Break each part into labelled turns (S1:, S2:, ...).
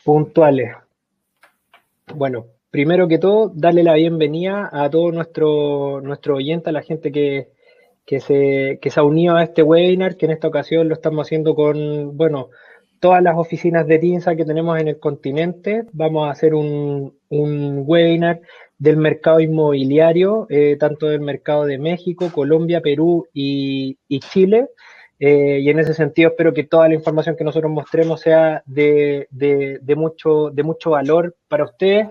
S1: Puntuales. Bueno, primero que todo, darle la bienvenida a todo nuestro oyente, a la gente que se ha unido a este webinar, que en esta ocasión lo estamos haciendo con, bueno, todas las oficinas de TINSA que tenemos en el continente. Vamos a hacer un webinar del mercado inmobiliario, tanto del mercado de México, Colombia, Perú y Chile. Y en ese sentido espero que toda la información que nosotros mostremos sea de mucho valor para ustedes,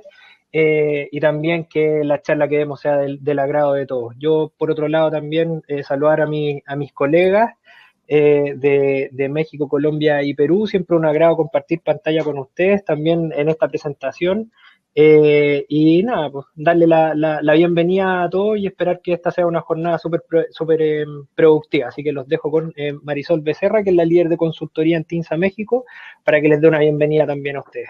S1: y también que la charla que demos sea del agrado de todos. Yo, por otro lado, también saludar a mis colegas de México, Colombia y Perú. Siempre un agrado compartir pantalla con ustedes también en esta presentación. Y nada, pues darle la bienvenida a todos y esperar que esta sea una jornada súper productiva. Así que los dejo con Marisol Becerra, que es la líder de consultoría en TINSA México, para que les dé una bienvenida también a ustedes.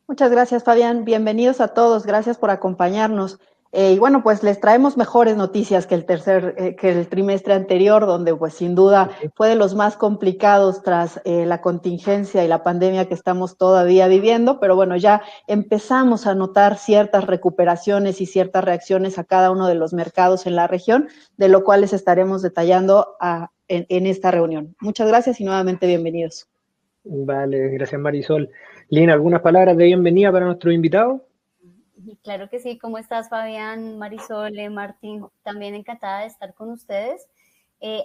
S2: Muchas gracias, Fabián. Bienvenidos a todos. Gracias por acompañarnos. Y bueno, pues les traemos mejores noticias que el trimestre anterior, donde pues sin duda fue de los más complicados tras la contingencia y la pandemia que estamos todavía viviendo, pero bueno, ya empezamos a notar ciertas recuperaciones y ciertas reacciones a cada uno de los mercados en la región, de lo cual les estaremos detallando en esta reunión. Muchas gracias y nuevamente bienvenidos.
S1: Vale, gracias Marisol. Lina, ¿algunas palabras de bienvenida para nuestro invitado?
S3: Claro que sí. ¿Cómo estás, Fabián, Marisol, Martín? También encantada de estar con ustedes.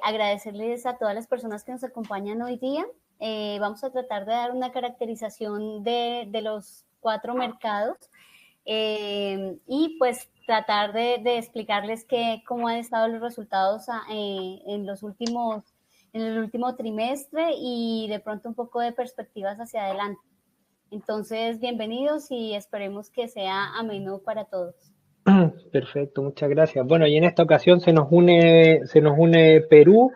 S3: Agradecerles a todas las personas que nos acompañan hoy día. Vamos a tratar de dar una caracterización de los 4 mercados y pues tratar de explicarles cómo han estado los resultados en el último trimestre y de pronto un poco de perspectivas hacia adelante. Entonces, bienvenidos y esperemos que sea ameno para todos.
S1: Perfecto, muchas gracias. Bueno, y en esta ocasión se nos une Perú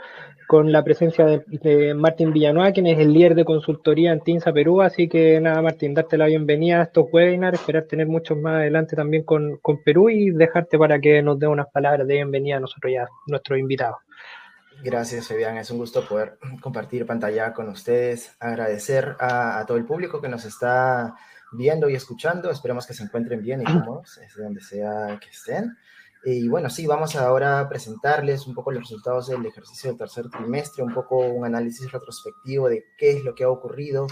S1: con la presencia de Martín Villanueva, quien es el líder de consultoría en TINSA Perú. Así que nada, Martín, darte la bienvenida a estos webinars, esperar tener muchos más adelante también con Perú y dejarte para que nos dé unas palabras de bienvenida a nosotros ya, nuestros invitados.
S4: Gracias, Fabián. Es un gusto poder compartir pantalla con ustedes. Agradecer a todo el público que nos está viendo y escuchando. Esperemos que se encuentren bien y cómodos, desde donde sea que estén. Y bueno, sí, vamos ahora a presentarles un poco los resultados del ejercicio del tercer trimestre, un poco un análisis retrospectivo de qué es lo que ha ocurrido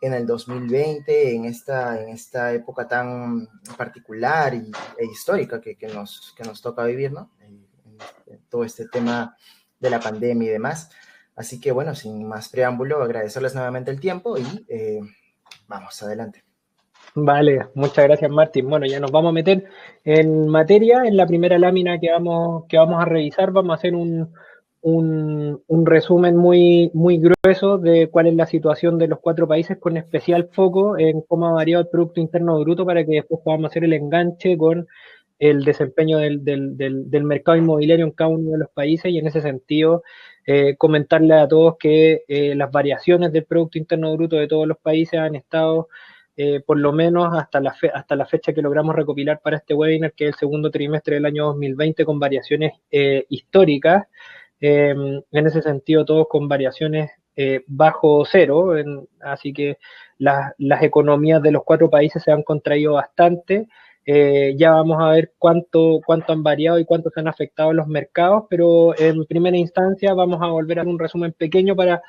S4: en el 2020, en esta época tan particular e histórica que nos toca vivir, ¿no? En todo este tema de la pandemia y demás. Así que bueno, sin más preámbulo, agradecerles nuevamente el tiempo y vamos adelante.
S1: Vale, muchas gracias Martín. Bueno, ya nos vamos a meter en materia. En la primera lámina que vamos a revisar, vamos a hacer un resumen muy grueso de cuál es la situación de los 4 países, con especial foco en cómo ha variado el Producto Interno Bruto, para que después podamos hacer el enganche con el desempeño del mercado inmobiliario en cada uno de los países. Y en ese sentido, comentarle a todos que las variaciones del Producto Interno Bruto de todos los países han estado por lo menos hasta la fecha que logramos recopilar para este webinar, que es el segundo trimestre del año 2020, con variaciones históricas. En ese sentido, todos con variaciones bajo cero, así que las economías de los 4 países se han contraído bastante. Ya vamos a ver cuánto han variado y cuánto se han afectado los mercados, pero en primera instancia vamos a volver a hacer un resumen pequeño para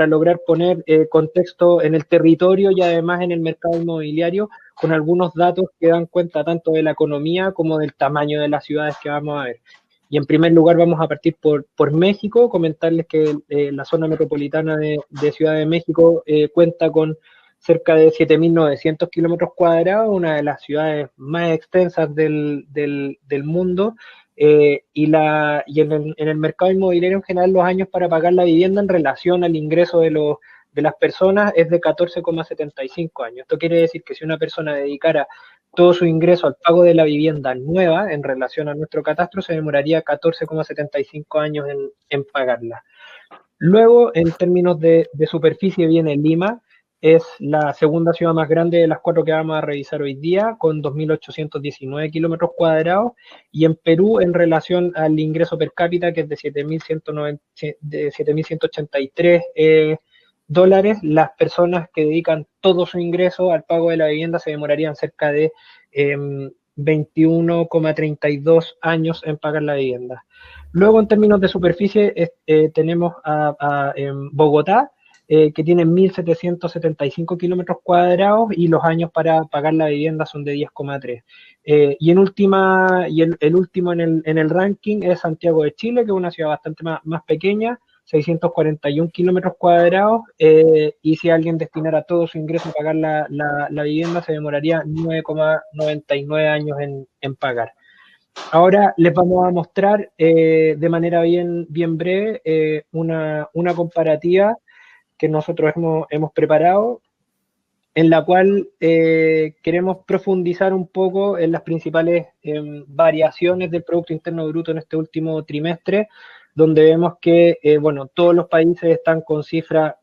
S1: lograr poner contexto en el territorio y además en el mercado inmobiliario, con algunos datos que dan cuenta tanto de la economía como del tamaño de las ciudades que vamos a ver. Y en primer lugar vamos a partir por México, comentarles que la zona metropolitana de Ciudad de México cuenta con cerca de 7.900 kilómetros cuadrados, una de las ciudades más extensas del mundo, y en el mercado inmobiliario en general los años para pagar la vivienda en relación al ingreso de las personas es de 14,75 años. Esto quiere decir que si una persona dedicara todo su ingreso al pago de la vivienda nueva en relación a nuestro catastro, se demoraría 14,75 años en pagarla. Luego, en términos de superficie, viene Lima. Es la segunda ciudad más grande de las 4 que vamos a revisar hoy día, con 2.819 kilómetros cuadrados, y en Perú, en relación al ingreso per cápita, que es de 7.183 dólares. Las personas que dedican todo su ingreso al pago de la vivienda se demorarían cerca de 21,32 años en pagar la vivienda. Luego, en términos de superficie, tenemos en Bogotá, que tiene 1.775 kilómetros cuadrados y los años para pagar la vivienda son de 10,3. Y el último en el ranking es Santiago de Chile, que es una ciudad bastante más pequeña, 641 kilómetros cuadrados, y si alguien destinara todo su ingreso a pagar la vivienda, se demoraría 9,99 años en pagar. Ahora les vamos a mostrar de manera bien breve una comparativa que nosotros hemos preparado, en la cual queremos profundizar un poco en las principales variaciones del Producto Interno Bruto en este último trimestre, donde vemos que bueno, todos los países están con cifras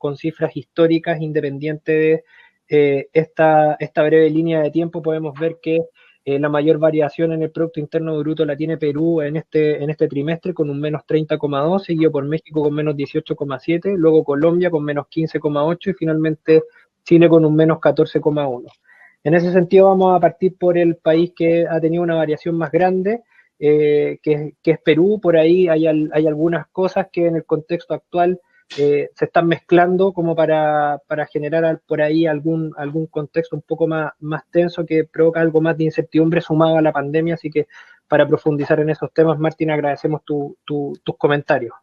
S1: históricas, independiente de esta breve línea de tiempo. Podemos ver que la mayor variación en el Producto Interno Bruto la tiene Perú en este trimestre, con un menos 30,2, seguido por México con menos 18,7, luego Colombia con menos 15,8 y finalmente Chile con un menos 14,1. En ese sentido vamos a partir por el país que ha tenido una variación más grande, que es Perú. Por ahí hay algunas cosas que en el contexto actual se están mezclando como para generar por ahí algún contexto un poco más tenso, que provoca algo más de incertidumbre sumado a la pandemia. Así que para profundizar en esos temas, Martín, agradecemos tus comentarios.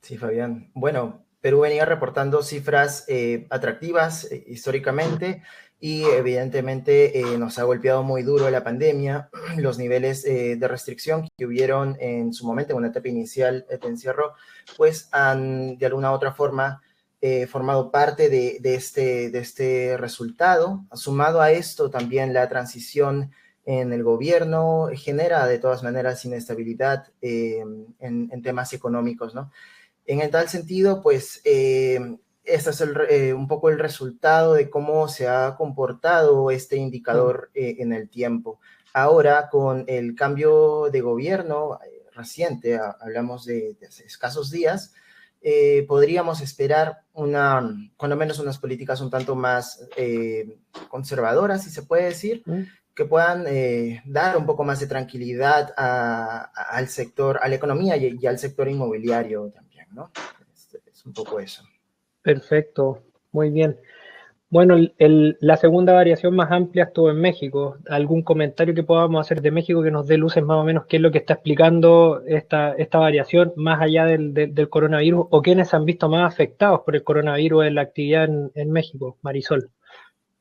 S4: Sí, Fabián. Bueno, Perú venía reportando cifras atractivas históricamente y evidentemente nos ha golpeado muy duro la pandemia. Los niveles de restricción que hubieron en su momento, en una etapa inicial de encierro, pues han de alguna u otra forma formado parte de este resultado. Sumado a esto, también la transición en el gobierno genera de todas maneras inestabilidad en temas económicos, ¿no? En el tal sentido, pues, este es un poco el resultado de cómo se ha comportado este indicador en el tiempo. Ahora, con el cambio de gobierno reciente, hablamos de hace escasos días, podríamos esperar cuando menos unas políticas un tanto más conservadoras, si se puede decir, que puedan dar un poco más de tranquilidad al sector, a la economía y al sector inmobiliario también, ¿no? Es un poco eso.
S1: Perfecto, muy bien. Bueno, la segunda variación más amplia estuvo en México. ¿Algún comentario que podamos hacer de México que nos dé luces más o menos qué es lo que está explicando esta variación más allá del coronavirus, o quiénes se han visto más afectados por el coronavirus en la actividad en México? Marisol.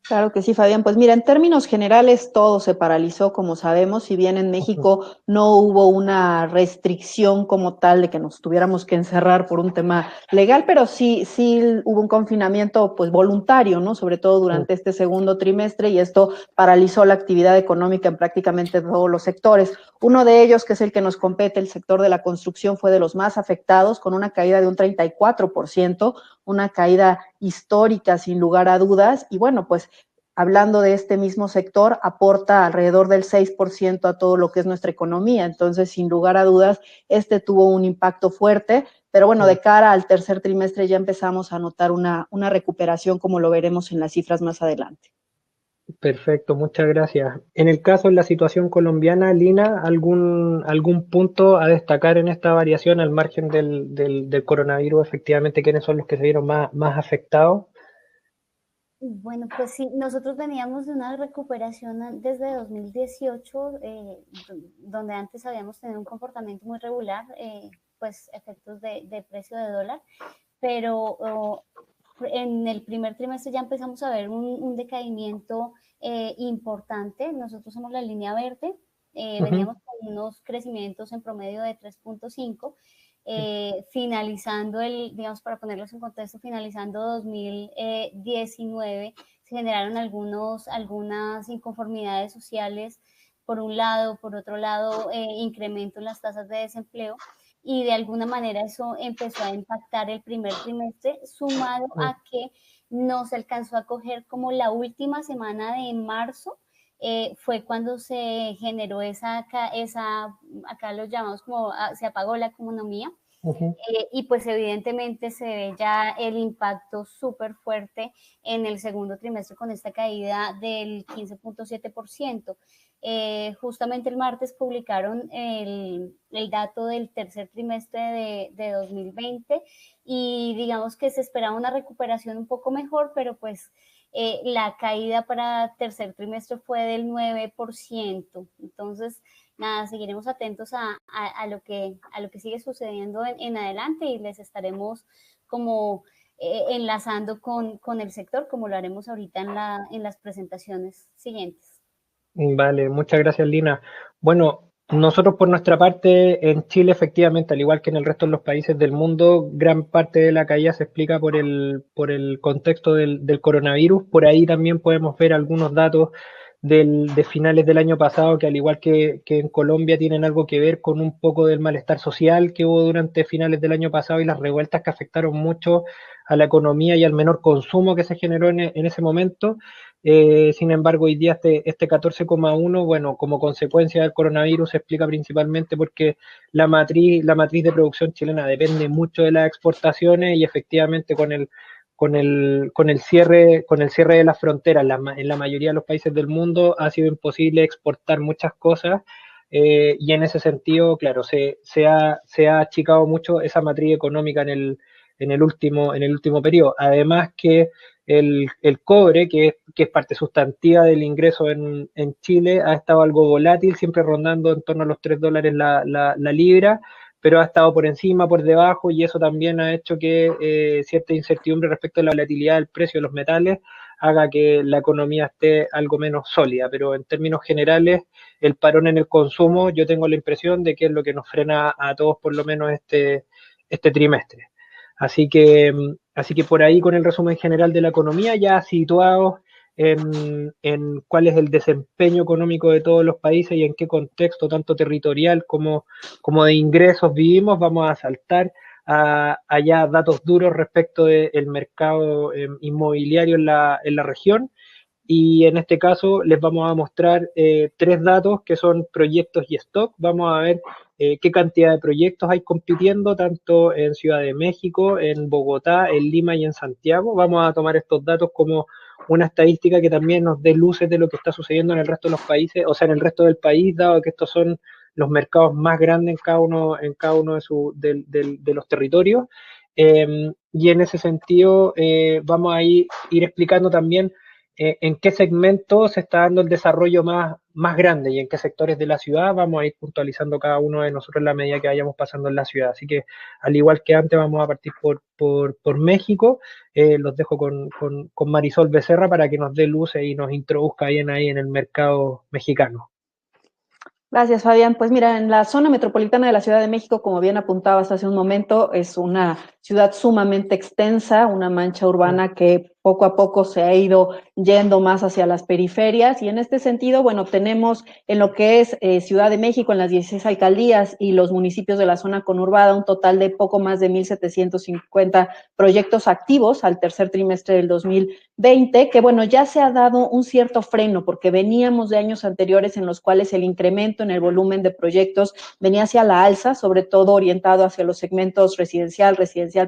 S2: Claro que sí, Fabián. Pues mira, en términos generales todo se paralizó, como sabemos, si bien en México no hubo una restricción como tal de que nos tuviéramos que encerrar por un tema legal, pero sí hubo un confinamiento pues voluntario, ¿no? Sobre todo durante este segundo trimestre, y esto paralizó la actividad económica en prácticamente todos los sectores. Uno de ellos, que es el que nos compete, el sector de la construcción, fue de los más afectados, con una caída de un 34%, una caída histórica sin lugar a dudas, y bueno, pues hablando de este mismo sector, aporta alrededor del 6% a todo lo que es nuestra economía. Entonces, sin lugar a dudas, tuvo un impacto fuerte, pero bueno, de cara al tercer trimestre ya empezamos a notar una recuperación, como lo veremos en las cifras más adelante.
S1: Perfecto, muchas gracias. En el caso de la situación colombiana, Lina, ¿algún punto a destacar en esta variación al margen del coronavirus? Efectivamente, ¿quiénes son los que se vieron más afectados?
S3: Bueno, pues sí, nosotros veníamos de una recuperación desde 2018, donde antes habíamos tenido un comportamiento muy regular, pues efectos de precio de dólar, pero en el primer trimestre ya empezamos a ver un decaimiento importante. Nosotros somos la línea verde, veníamos con unos crecimientos en promedio de 3,5. Finalizando digamos, para ponerlos en contexto, finalizando 2019, se generaron algunas inconformidades sociales, por un lado, por otro lado, incremento en las tasas de desempleo, y de alguna manera eso empezó a impactar el primer trimestre, sumado a que no se alcanzó a coger como la última semana de marzo. Fue cuando se generó acá lo llamamos como se apagó la economía, Y pues evidentemente se ve ya el impacto súper fuerte en el segundo trimestre con esta caída del 15.7%. Justamente el martes publicaron el dato del tercer trimestre de 2020 y digamos que se esperaba una recuperación un poco mejor, pero pues la caída para tercer trimestre fue del 9%. Entonces, nada, seguiremos atentos a lo que sigue sucediendo en adelante y les estaremos como enlazando con el sector, como lo haremos ahorita en las presentaciones siguientes.
S1: Vale, muchas gracias, Lina. Bueno, nosotros por nuestra parte en Chile, efectivamente, al igual que en el resto de los países del mundo, gran parte de la caída se explica por el contexto del coronavirus. Por ahí también podemos ver algunos datos de finales del año pasado que al igual que en Colombia tienen algo que ver con un poco del malestar social que hubo durante finales del año pasado y las revueltas que afectaron mucho a la economía y al menor consumo que se generó en ese momento. Sin embargo, hoy día este 14,1, bueno, como consecuencia del coronavirus se explica principalmente porque la matriz de producción chilena depende mucho de las exportaciones y efectivamente con el cierre de las fronteras en la mayoría de los países del mundo ha sido imposible exportar muchas cosas y en ese sentido, claro, se ha achicado mucho esa matriz económica en el último periodo. Además que el cobre, que es parte sustantiva del ingreso en Chile, ha estado algo volátil, siempre rondando en torno a los $3 la libra, pero ha estado por encima, por debajo, y eso también ha hecho que cierta incertidumbre respecto a la volatilidad del precio de los metales haga que la economía esté algo menos sólida, pero en términos generales, el parón en el consumo, yo tengo la impresión de que es lo que nos frena a todos por lo menos este trimestre. Así que por ahí con el resumen general de la economía, ya situados en cuál es el desempeño económico de todos los países y en qué contexto, tanto territorial como de ingresos vivimos, vamos a saltar a ya datos duros respecto del mercado inmobiliario en la región. Y en este caso les vamos a mostrar tres datos que son proyectos y stock. Vamos a ver qué cantidad de proyectos hay compitiendo tanto en Ciudad de México, en Bogotá, en Lima y en Santiago. Vamos a tomar estos datos como una estadística que también nos dé luces de lo que está sucediendo en el resto de los países, o sea, en el resto del país, dado que estos son los mercados más grandes en cada uno de los territorios. Y en ese sentido vamos a ir explicando también en qué segmento se está dando el desarrollo más grande y en qué sectores de la ciudad. Vamos a ir puntualizando cada uno de nosotros en la medida que vayamos pasando en la ciudad. Así que, al igual que antes, vamos a partir por México. Los dejo con Marisol Becerra para que nos dé luces y nos introduzca bien ahí en el mercado mexicano.
S2: Gracias, Fabián. Pues mira, en la zona metropolitana de la Ciudad de México, como bien apuntabas hace un momento, es una ciudad sumamente extensa, una mancha urbana que poco a poco se ha ido yendo más hacia las periferias, y en este sentido, bueno, tenemos en lo que es Ciudad de México, en las 16 alcaldías y los municipios de la zona conurbada, un total de poco más de 1,750 proyectos activos al tercer trimestre del 2020, que bueno, ya se ha dado un cierto freno, porque veníamos de años anteriores en los cuales el incremento en el volumen de proyectos venía hacia la alza, sobre todo orientado hacia los segmentos residencial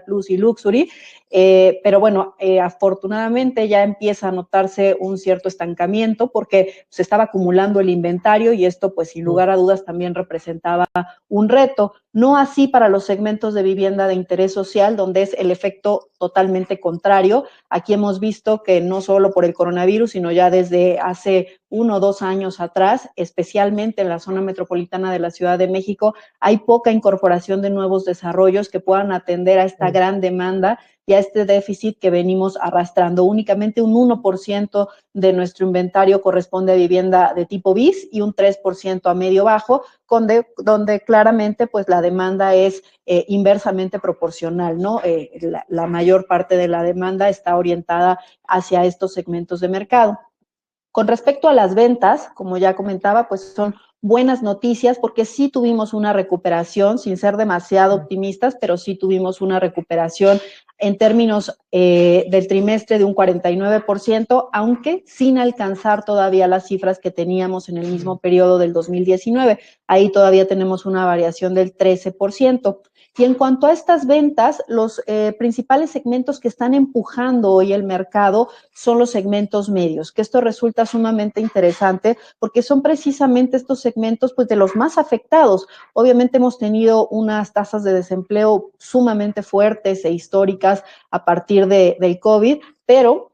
S2: plus y luxury, pero bueno, afortunadamente ya empieza a notarse un cierto estancamiento porque se estaba acumulando el inventario y esto pues sin lugar a dudas también representaba un reto. No así para los segmentos de vivienda de interés social, donde es el efecto totalmente contrario. Aquí hemos visto que no solo por el coronavirus, sino ya desde hace 1 o 2 años atrás, especialmente en la zona metropolitana de la Ciudad de México, hay poca incorporación de nuevos desarrollos que puedan atender a esta gran demanda y a este déficit que venimos arrastrando. Únicamente un 1% de nuestro inventario corresponde a vivienda de tipo bis y un 3% a medio bajo, donde claramente pues la demanda es inversamente proporcional, ¿no? La mayor parte de la demanda está orientada hacia estos segmentos de mercado. Con respecto a las ventas, como ya comentaba, pues son buenas noticias porque sí tuvimos una recuperación, sin ser demasiado optimistas, pero sí tuvimos una recuperación en términos del trimestre de un 49%, aunque sin alcanzar todavía las cifras que teníamos en el mismo periodo del 2019. Ahí todavía tenemos una variación del 13%. Y en cuanto a estas ventas, los principales segmentos que están empujando hoy el mercado son los segmentos medios, que esto resulta sumamente interesante porque son precisamente estos segmentos pues de los más afectados. Obviamente hemos tenido unas tasas de desempleo sumamente fuertes e históricas a partir del COVID, pero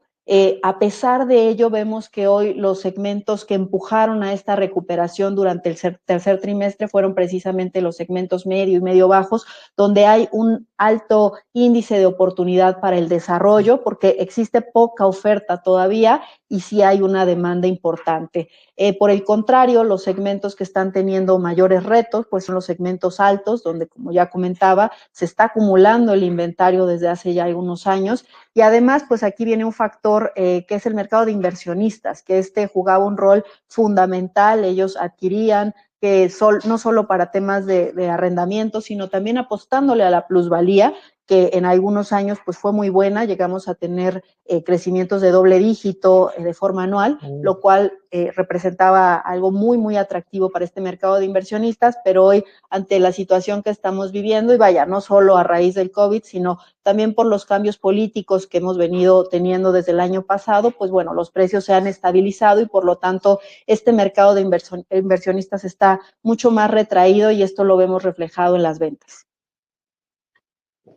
S2: a pesar de ello, vemos que hoy los segmentos que empujaron a esta recuperación durante el tercer trimestre fueron precisamente los segmentos medio y medio bajos, donde hay un alto índice de oportunidad para el desarrollo, porque existe poca oferta todavía y sí hay una demanda importante. Por el contrario, los segmentos que están teniendo mayores retos, pues son los segmentos altos, donde, como ya comentaba, se está acumulando el inventario desde hace ya algunos años. Y además, pues aquí viene un factor que es el mercado de inversionistas, que jugaba un rol fundamental. Ellos adquirían que no solo para temas de arrendamiento, sino también apostándole a la plusvalía, que en algunos años pues fue muy buena, llegamos a tener crecimientos de doble dígito de forma anual, lo cual representaba algo muy, muy atractivo para este mercado de inversionistas, pero hoy ante la situación que estamos viviendo, y vaya, no solo a raíz del COVID, sino también por los cambios políticos que hemos venido teniendo desde el año pasado, pues bueno, los precios se han estabilizado y por lo tanto este mercado de inversionistas está mucho más retraído y esto lo vemos reflejado en las ventas.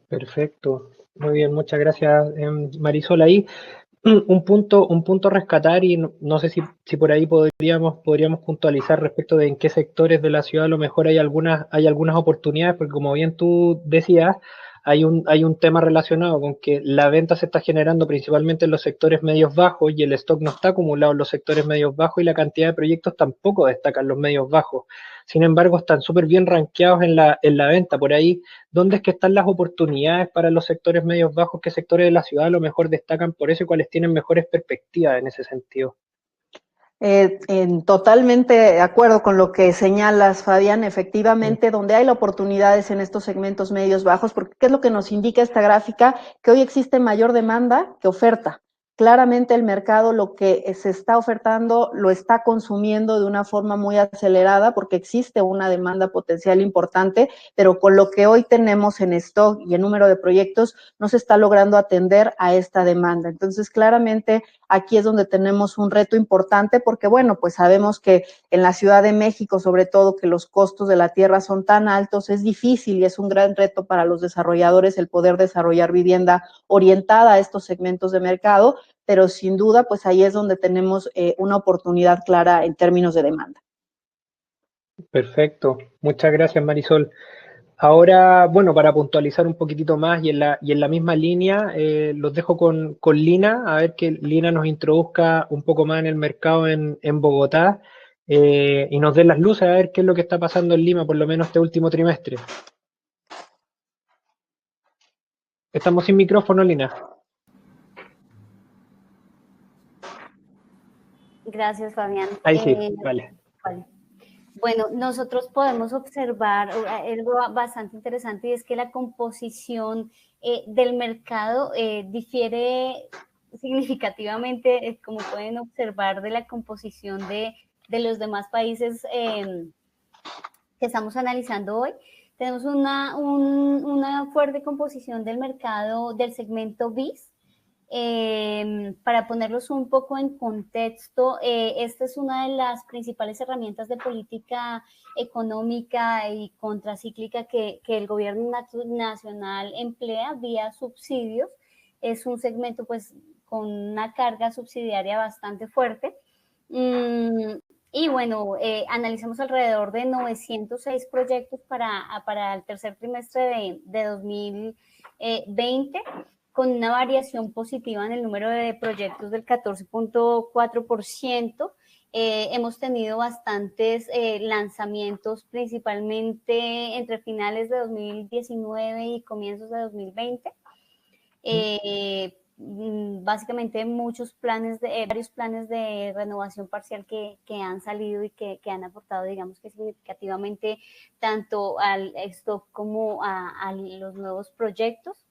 S1: Perfecto, muy bien, muchas gracias, Marisol. Ahí un punto a rescatar y no sé si por ahí podríamos puntualizar respecto de en qué sectores de la ciudad a lo mejor hay algunas oportunidades, porque como bien tú decías, hay un tema relacionado con que la venta se está generando principalmente en los sectores medios bajos y el stock no está acumulado en los sectores medios bajos y la cantidad de proyectos tampoco destaca en los medios bajos. Sin embargo, están súper bien rankeados en la venta. Por ahí, ¿dónde es que están las oportunidades para los sectores medios bajos? ¿Qué sectores de la ciudad a lo mejor destacan por eso y cuáles tienen mejores perspectivas en ese sentido?
S2: Totalmente de acuerdo con lo que señalas, Fabián. Efectivamente, donde hay oportunidades en estos segmentos medios bajos, porque ¿qué es lo que nos indica esta gráfica? Que hoy existe mayor demanda que oferta. Claramente el mercado lo que se está ofertando lo está consumiendo de una forma muy acelerada porque existe una demanda potencial importante, pero con lo que hoy tenemos en stock y en número de proyectos no se está logrando atender a esta demanda. Entonces, claramente aquí es donde tenemos un reto importante porque, bueno, pues sabemos que en la Ciudad de México, sobre todo, que los costos de la tierra son tan altos, es difícil y es un gran reto para los desarrolladores el poder desarrollar vivienda orientada a estos segmentos de mercado, pero sin duda, pues ahí es donde tenemos una oportunidad clara en términos de demanda.
S1: Perfecto, muchas gracias, Marisol. Ahora, bueno, para puntualizar un poquitito más y en la misma línea, los dejo con Lina, a ver que Lina nos introduzca un poco más en el mercado en Bogotá y nos dé las luces a ver qué es lo que está pasando en Lima, por lo menos este último trimestre. Estamos sin micrófono, Lina.
S3: Gracias, Fabián.
S1: Ahí sí, vale.
S3: Bueno, nosotros podemos observar algo bastante interesante y es que la composición del mercado difiere significativamente, como pueden observar, de la composición de los demás países que estamos analizando hoy. Tenemos una fuerte composición del mercado del segmento BIS. Para ponerlos un poco en contexto, esta es una de las principales herramientas de política económica y contracíclica que el gobierno nacional emplea vía subsidios. Es un segmento pues con una carga subsidiaria bastante fuerte. Y bueno, analizamos alrededor de 906 proyectos para el tercer trimestre de 2020, con una variación positiva en el número de proyectos del 14.4%. Hemos tenido bastantes lanzamientos, principalmente entre finales de 2019 y comienzos de 2020. Básicamente varios planes de renovación parcial que han salido y que han aportado, digamos que significativamente, tanto al stock como a los nuevos proyectos.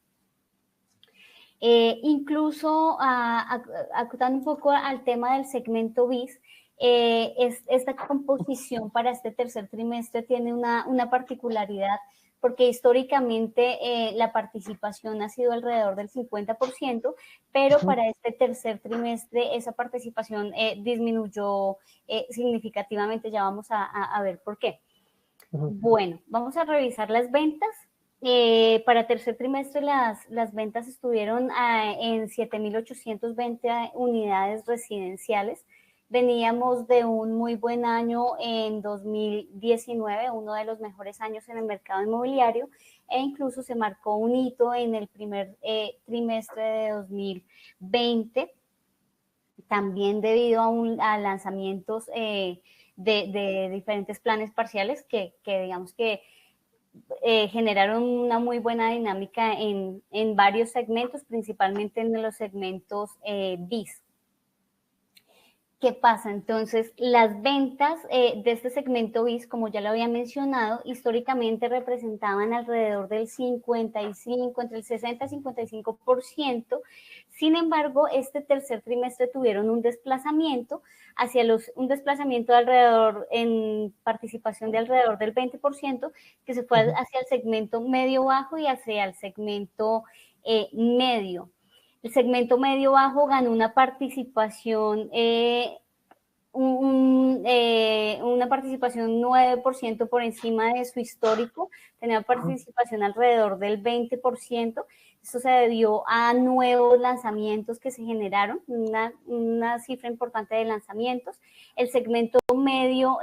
S3: Incluso acotando un poco al tema del segmento BIS, esta composición para este tercer trimestre tiene una particularidad porque históricamente la participación ha sido alrededor del 50%, pero para este tercer trimestre esa participación disminuyó significativamente. Ya vamos a ver por qué. Bueno, vamos a revisar las ventas. Para tercer trimestre las ventas estuvieron en 7.820 unidades residenciales. Veníamos de un muy buen año en 2019, uno de los mejores años en el mercado inmobiliario, e incluso se marcó un hito en el primer trimestre de 2020, también debido a lanzamientos de diferentes planes parciales que digamos que generaron una muy buena dinámica en varios segmentos, principalmente en los segmentos BIS. ¿Qué pasa? Entonces, las ventas de este segmento BIS, como ya lo había mencionado, históricamente representaban alrededor del 55, entre el 60 y 55%. Sin embargo, este tercer trimestre tuvieron un desplazamiento un desplazamiento de alrededor, en participación de alrededor del 20%, que se fue hacia el segmento medio-bajo y hacia el segmento medio. El segmento medio-bajo ganó una participación, una participación 9% por encima de su histórico, tenía participación alrededor del 20%. Esto se debió a nuevos lanzamientos que se generaron, una cifra importante de lanzamientos. El segmento medio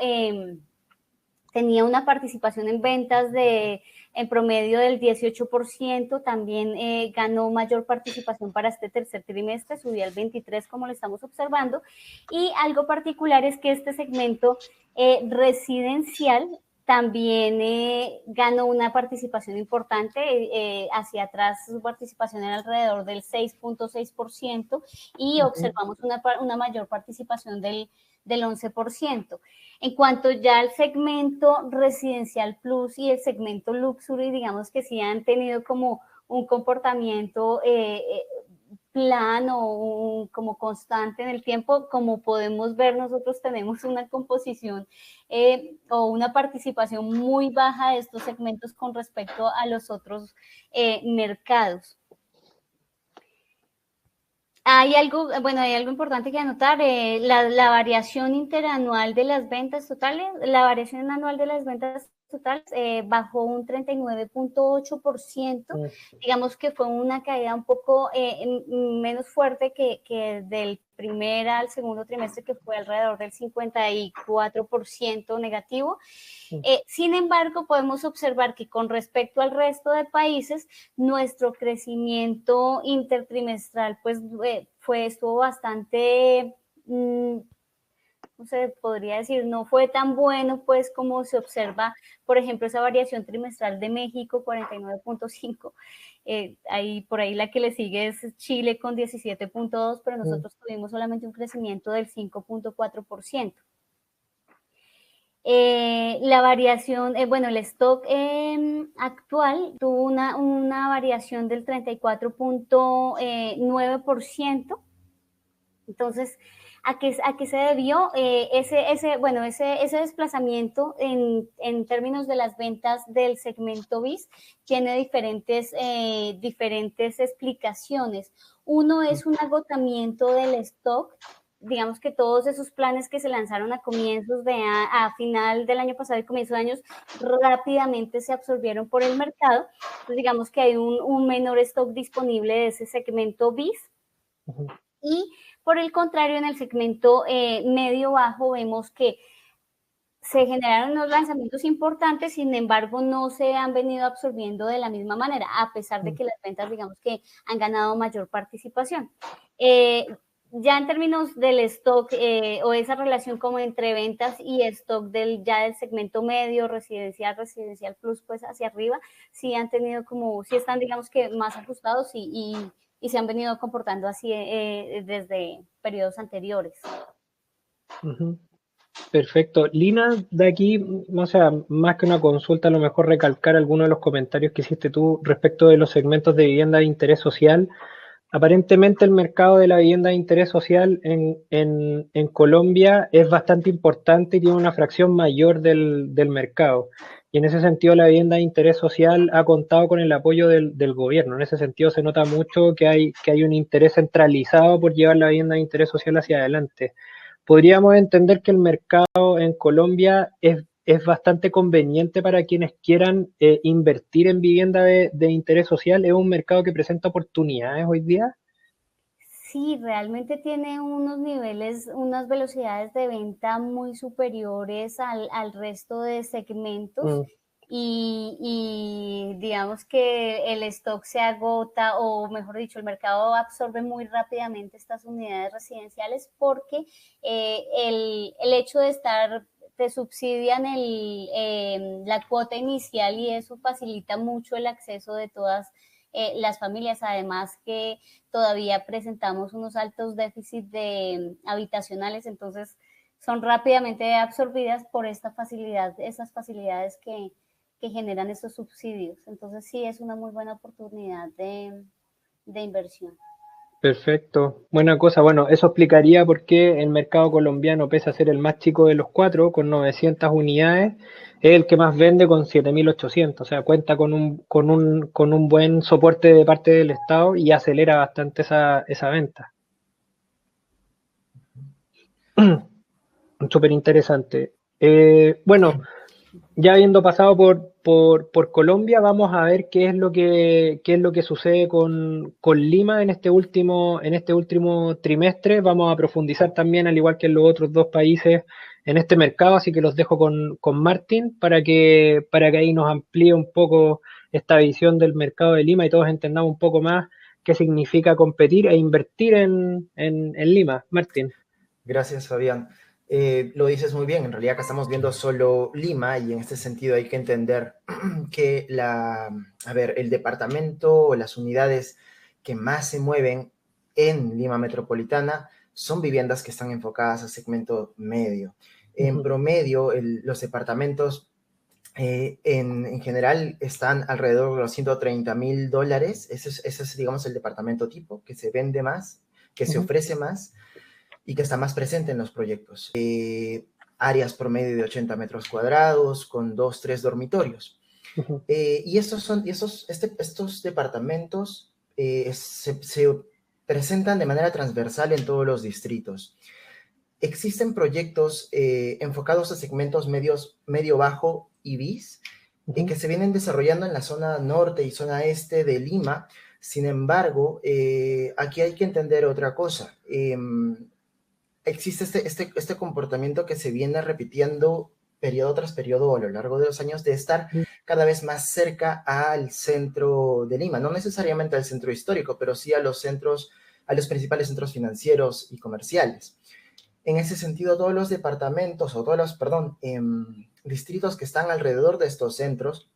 S3: tenía una participación en ventas en promedio del 18%, también ganó mayor participación para este tercer trimestre, subió al 23%, como lo estamos observando. Y algo particular es que este segmento residencial también ganó una participación importante, hacia atrás su participación era alrededor del 6.6% y observamos una mayor participación del 11%. En cuanto ya al segmento residencial plus y el segmento luxury, digamos que sí han tenido como un comportamiento plano, como constante en el tiempo. Como podemos ver, nosotros tenemos una composición o una participación muy baja de estos segmentos con respecto a los otros mercados. Hay algo importante que anotar, la variación interanual de las ventas totales, bajó un 39.8%, digamos que fue una caída un poco menos fuerte que del primer al segundo trimestre, que fue alrededor del 54% negativo. Sin embargo, podemos observar que con respecto al resto de países, nuestro crecimiento intertrimestral pues estuvo bastante, no se podría decir, no fue tan bueno pues como se observa, por ejemplo, esa variación trimestral de México, 49.5%, por ahí la que le sigue es Chile con 17.2%, pero nosotros tuvimos solamente un crecimiento del 5.4%. La variación, el stock actual tuvo una variación del 34.9%. Entonces, ¿a qué se debió ese desplazamiento en términos de las ventas del segmento BIS? Tiene diferentes explicaciones. Uno es un agotamiento del stock. Digamos que todos esos planes que se lanzaron a final del año pasado y comienzo de años rápidamente se absorbieron por el mercado. Entonces, digamos que hay un menor stock disponible de ese segmento BIS. Y por el contrario, en el segmento medio-bajo vemos que se generaron unos lanzamientos importantes, sin embargo, no se han venido absorbiendo de la misma manera, a pesar de que las ventas, digamos que han ganado mayor participación. Ya en términos del stock o esa relación como entre ventas y stock del segmento medio, residencial plus, pues hacia arriba, sí están, digamos que más ajustados y se han venido comportando así desde periodos anteriores.
S1: Perfecto. Lina, de aquí, más que una consulta, a lo mejor recalcar algunos de los comentarios que hiciste tú respecto de los segmentos de vivienda de interés social. aparentemente el mercado de la vivienda de interés social en Colombia es bastante importante y tiene una fracción mayor del mercado. Y en ese sentido la vivienda de interés social ha contado con el apoyo del gobierno. En ese sentido se nota mucho que hay un interés centralizado por llevar la vivienda de interés social hacia adelante. Podríamos entender que el mercado en Colombia es bastante conveniente para quienes quieran invertir en vivienda de interés social. Es un mercado que presenta oportunidades hoy día.
S3: Sí, realmente tiene unos niveles, unas velocidades de venta muy superiores al resto de segmentos.
S1: Mm,
S3: Y digamos que el stock se agota, o mejor dicho, el mercado absorbe muy rápidamente estas unidades residenciales porque el hecho de estar, te subsidian la cuota inicial y eso facilita mucho el acceso de todas las familias, además que todavía presentamos unos altos déficits de habitacionales, entonces son rápidamente absorbidas por esta facilidad, estas facilidades que generan estos subsidios. Entonces sí es una muy buena oportunidad de inversión.
S1: perfecto, buena cosa. Bueno, eso explicaría por qué el mercado colombiano, pese a ser el más chico de los cuatro, con 900 unidades, es el que más vende con 7.800. O sea, cuenta con un buen soporte de parte del Estado y acelera bastante esa venta. Súper interesante. Bueno, ya habiendo pasado por Colombia, vamos a ver qué es lo que sucede con Lima en este último trimestre. Vamos a profundizar también, al igual que en los otros dos países, en este mercado, así que los dejo con Martín para que ahí nos amplíe un poco esta visión del mercado de Lima y todos entendamos un poco más qué significa competir e invertir en Lima. Martín.
S4: Gracias, Fabián. Lo dices muy bien, en realidad acá estamos viendo solo Lima y en este sentido hay que entender que el departamento o las unidades que más se mueven en Lima Metropolitana son viviendas que están enfocadas al segmento medio. En promedio, los departamentos en general están alrededor de los $130,000. Ese es, digamos, el departamento tipo que se vende más, que se ofrece más y que está más presente en los proyectos. Áreas promedio de 80 metros cuadrados con 2, 3 dormitorios. Y estos departamentos se presentan de manera transversal en todos los distritos. Existen proyectos enfocados a segmentos medio-bajo y bis que se vienen desarrollando en la zona norte y zona este de Lima. Sin embargo, aquí hay que entender otra cosa. Existe este comportamiento que se viene repitiendo periodo tras periodo a lo largo de los años de estar cada vez más cerca al centro de Lima, no necesariamente al centro histórico, pero sí a los principales centros financieros y comerciales. En ese sentido, todos los departamentos o todos los, distritos que están alrededor de estos centros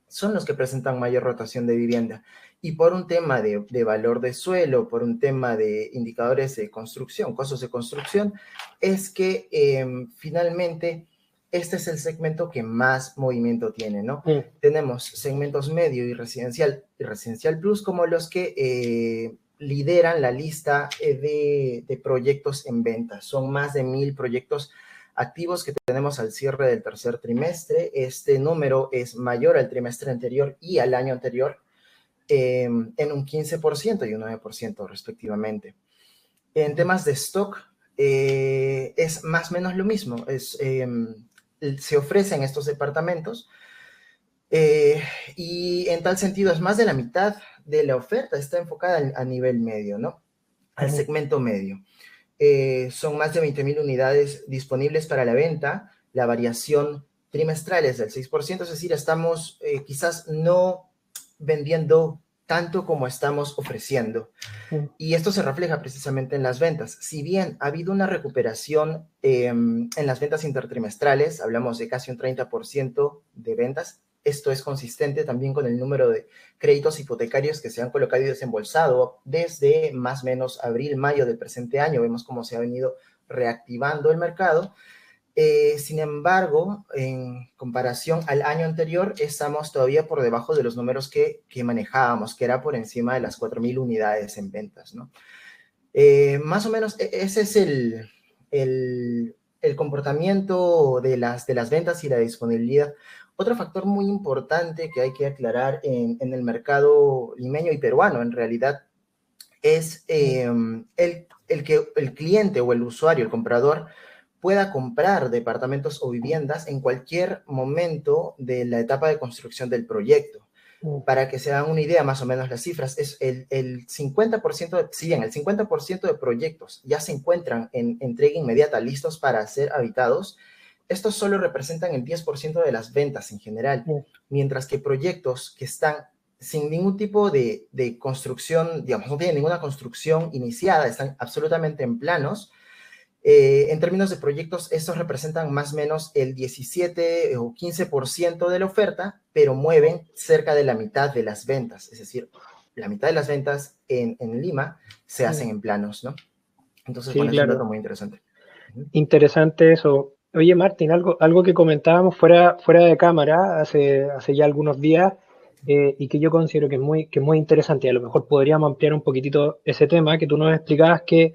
S4: son los que presentan mayor rotación de vivienda. Y por un tema de valor de suelo, por un tema de indicadores de construcción, costos de construcción, es que finalmente este es el segmento que más movimiento tiene, ¿no? Tenemos segmentos medio y residencial plus como los que lideran la lista de proyectos en venta. Son más de 1,000 proyectos activos que tenemos al cierre del tercer trimestre. Este número es mayor al trimestre anterior y al año anterior en un 15% y un 9% respectivamente. En temas de stock es más o menos lo mismo. Se ofrecen estos departamentos y en tal sentido es más de la mitad de la oferta está enfocada a nivel medio, ¿no? Al segmento medio. Son más de 20,000 unidades disponibles para la venta. La variación trimestral es del 6%, es decir, estamos quizás no vendiendo tanto como estamos ofreciendo. Y esto se refleja precisamente en las ventas. Si bien ha habido una recuperación en las ventas intertrimestrales, hablamos de casi un 30% de ventas, esto es consistente también con el número de créditos hipotecarios que se han colocado y desembolsado desde más o menos abril, mayo del presente año. Vemos cómo se ha venido reactivando el mercado. Sin embargo, en comparación al año anterior, estamos todavía por debajo de los números que manejábamos, que era por encima de las 4.000 unidades en ventas, ¿no? Más o menos ese es el comportamiento de las ventas y la disponibilidad. Otro factor muy importante que hay que aclarar en el mercado limeño y peruano, en realidad, es el que el cliente o el usuario, el comprador, pueda comprar departamentos o viviendas en cualquier momento de la etapa de construcción del proyecto. Para que se hagan una idea, más o menos las cifras, es el 50%, si bien el 50% de proyectos ya se encuentran en entrega inmediata, listos para ser habitados, estos solo representan el 10% de las ventas en general, mientras que proyectos que están sin ningún tipo de construcción, digamos, no tienen ninguna construcción iniciada, están absolutamente en planos. En términos de proyectos, estos representan más o menos el 17 o 15% de la oferta, pero mueven cerca de la mitad de las ventas. Es decir, la mitad de las ventas en Lima se hacen en planos, ¿no? Entonces,
S1: sí,
S4: bueno,
S1: claro.
S4: es un dato muy interesante.
S1: Interesante eso. Oye, Martín, algo que comentábamos fuera de cámara hace ya algunos días y que yo considero que es muy interesante, y a lo mejor podríamos ampliar un poquitito ese tema, que tú nos explicabas que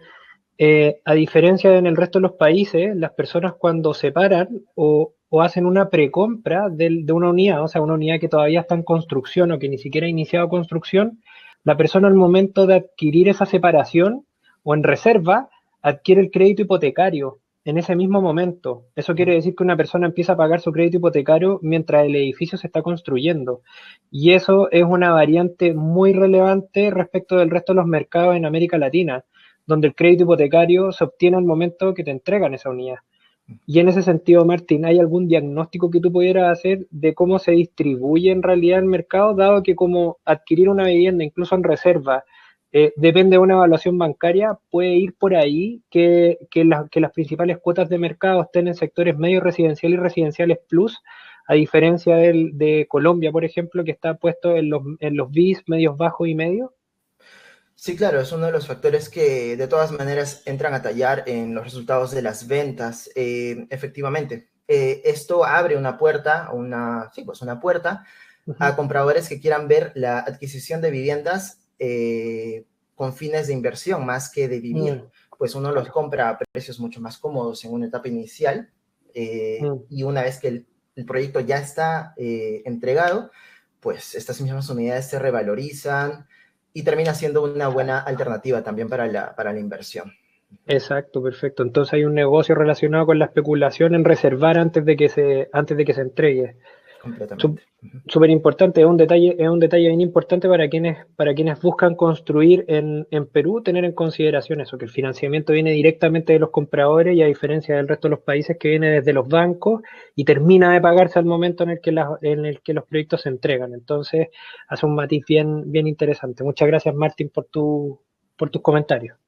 S1: a diferencia de en el resto de los países, las personas cuando separan o hacen una precompra de una unidad, o sea, una unidad que todavía está en construcción o que ni siquiera ha iniciado construcción, la persona al momento de adquirir esa separación o en reserva, adquiere el crédito hipotecario en ese mismo momento. Eso quiere decir que una persona empieza a pagar su crédito hipotecario mientras el edificio se está construyendo. Y eso es una variante muy relevante respecto del resto de los mercados en América Latina, donde el crédito hipotecario se obtiene al momento que te entregan esa unidad. Y en ese sentido, Martín, ¿hay algún diagnóstico que tú pudieras hacer de cómo se distribuye en realidad el mercado, dado que como adquirir una vivienda, incluso en reserva, depende de una evaluación bancaria, puede ir por ahí que las principales cuotas de mercado estén en sectores medio residencial y residenciales plus, a diferencia de Colombia, por ejemplo, que está puesto en los BIS, medios bajos y medios?
S4: Sí, claro, es uno de los factores que de todas maneras entran a tallar en los resultados de las ventas. Efectivamente, esto abre una puerta, una puerta a compradores que quieran ver la adquisición de viviendas con fines de inversión más que de vivir. Pues uno los compra a precios mucho más cómodos en una etapa inicial y una vez que el proyecto ya está entregado, pues estas mismas unidades se revalorizan y termina siendo una buena alternativa también para la inversión.
S1: Exacto, perfecto. Entonces hay un negocio relacionado con la especulación en reservar antes de que se entregue.
S4: Completamente.
S1: Súper importante, es un detalle bien importante para quienes buscan construir en Perú, tener en consideración eso, que el financiamiento viene directamente de los compradores y a diferencia del resto de los países que viene desde los bancos y termina de pagarse al momento en el que los proyectos se entregan. Entonces hace un matiz bien interesante. Muchas gracias, Martín, por tus comentarios.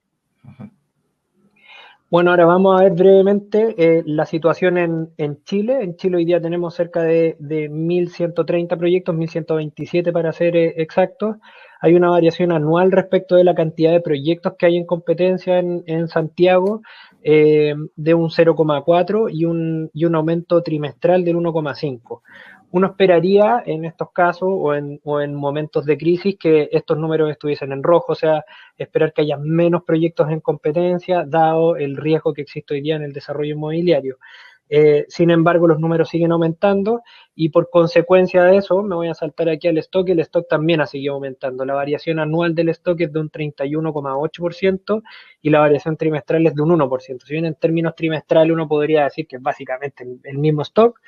S1: Bueno, ahora vamos a ver brevemente la situación en Chile. En Chile hoy día tenemos cerca de 1.130 proyectos, 1.127 para ser exactos. Hay una variación anual respecto de la cantidad de proyectos que hay en competencia en Santiago de un 0,4 y un aumento trimestral del 1,5. Uno esperaría en estos casos o en momentos de crisis que estos números estuviesen en rojo, o sea, esperar que haya menos proyectos en competencia, dado el riesgo que existe hoy día en el desarrollo inmobiliario. Sin embargo, los números siguen aumentando y por consecuencia de eso, me voy a saltar aquí al stock, el stock también ha seguido aumentando. La variación anual del stock es de un 31,8% y la variación trimestral es de un 1%. Si bien en términos trimestrales uno podría decir que es básicamente el mismo stock,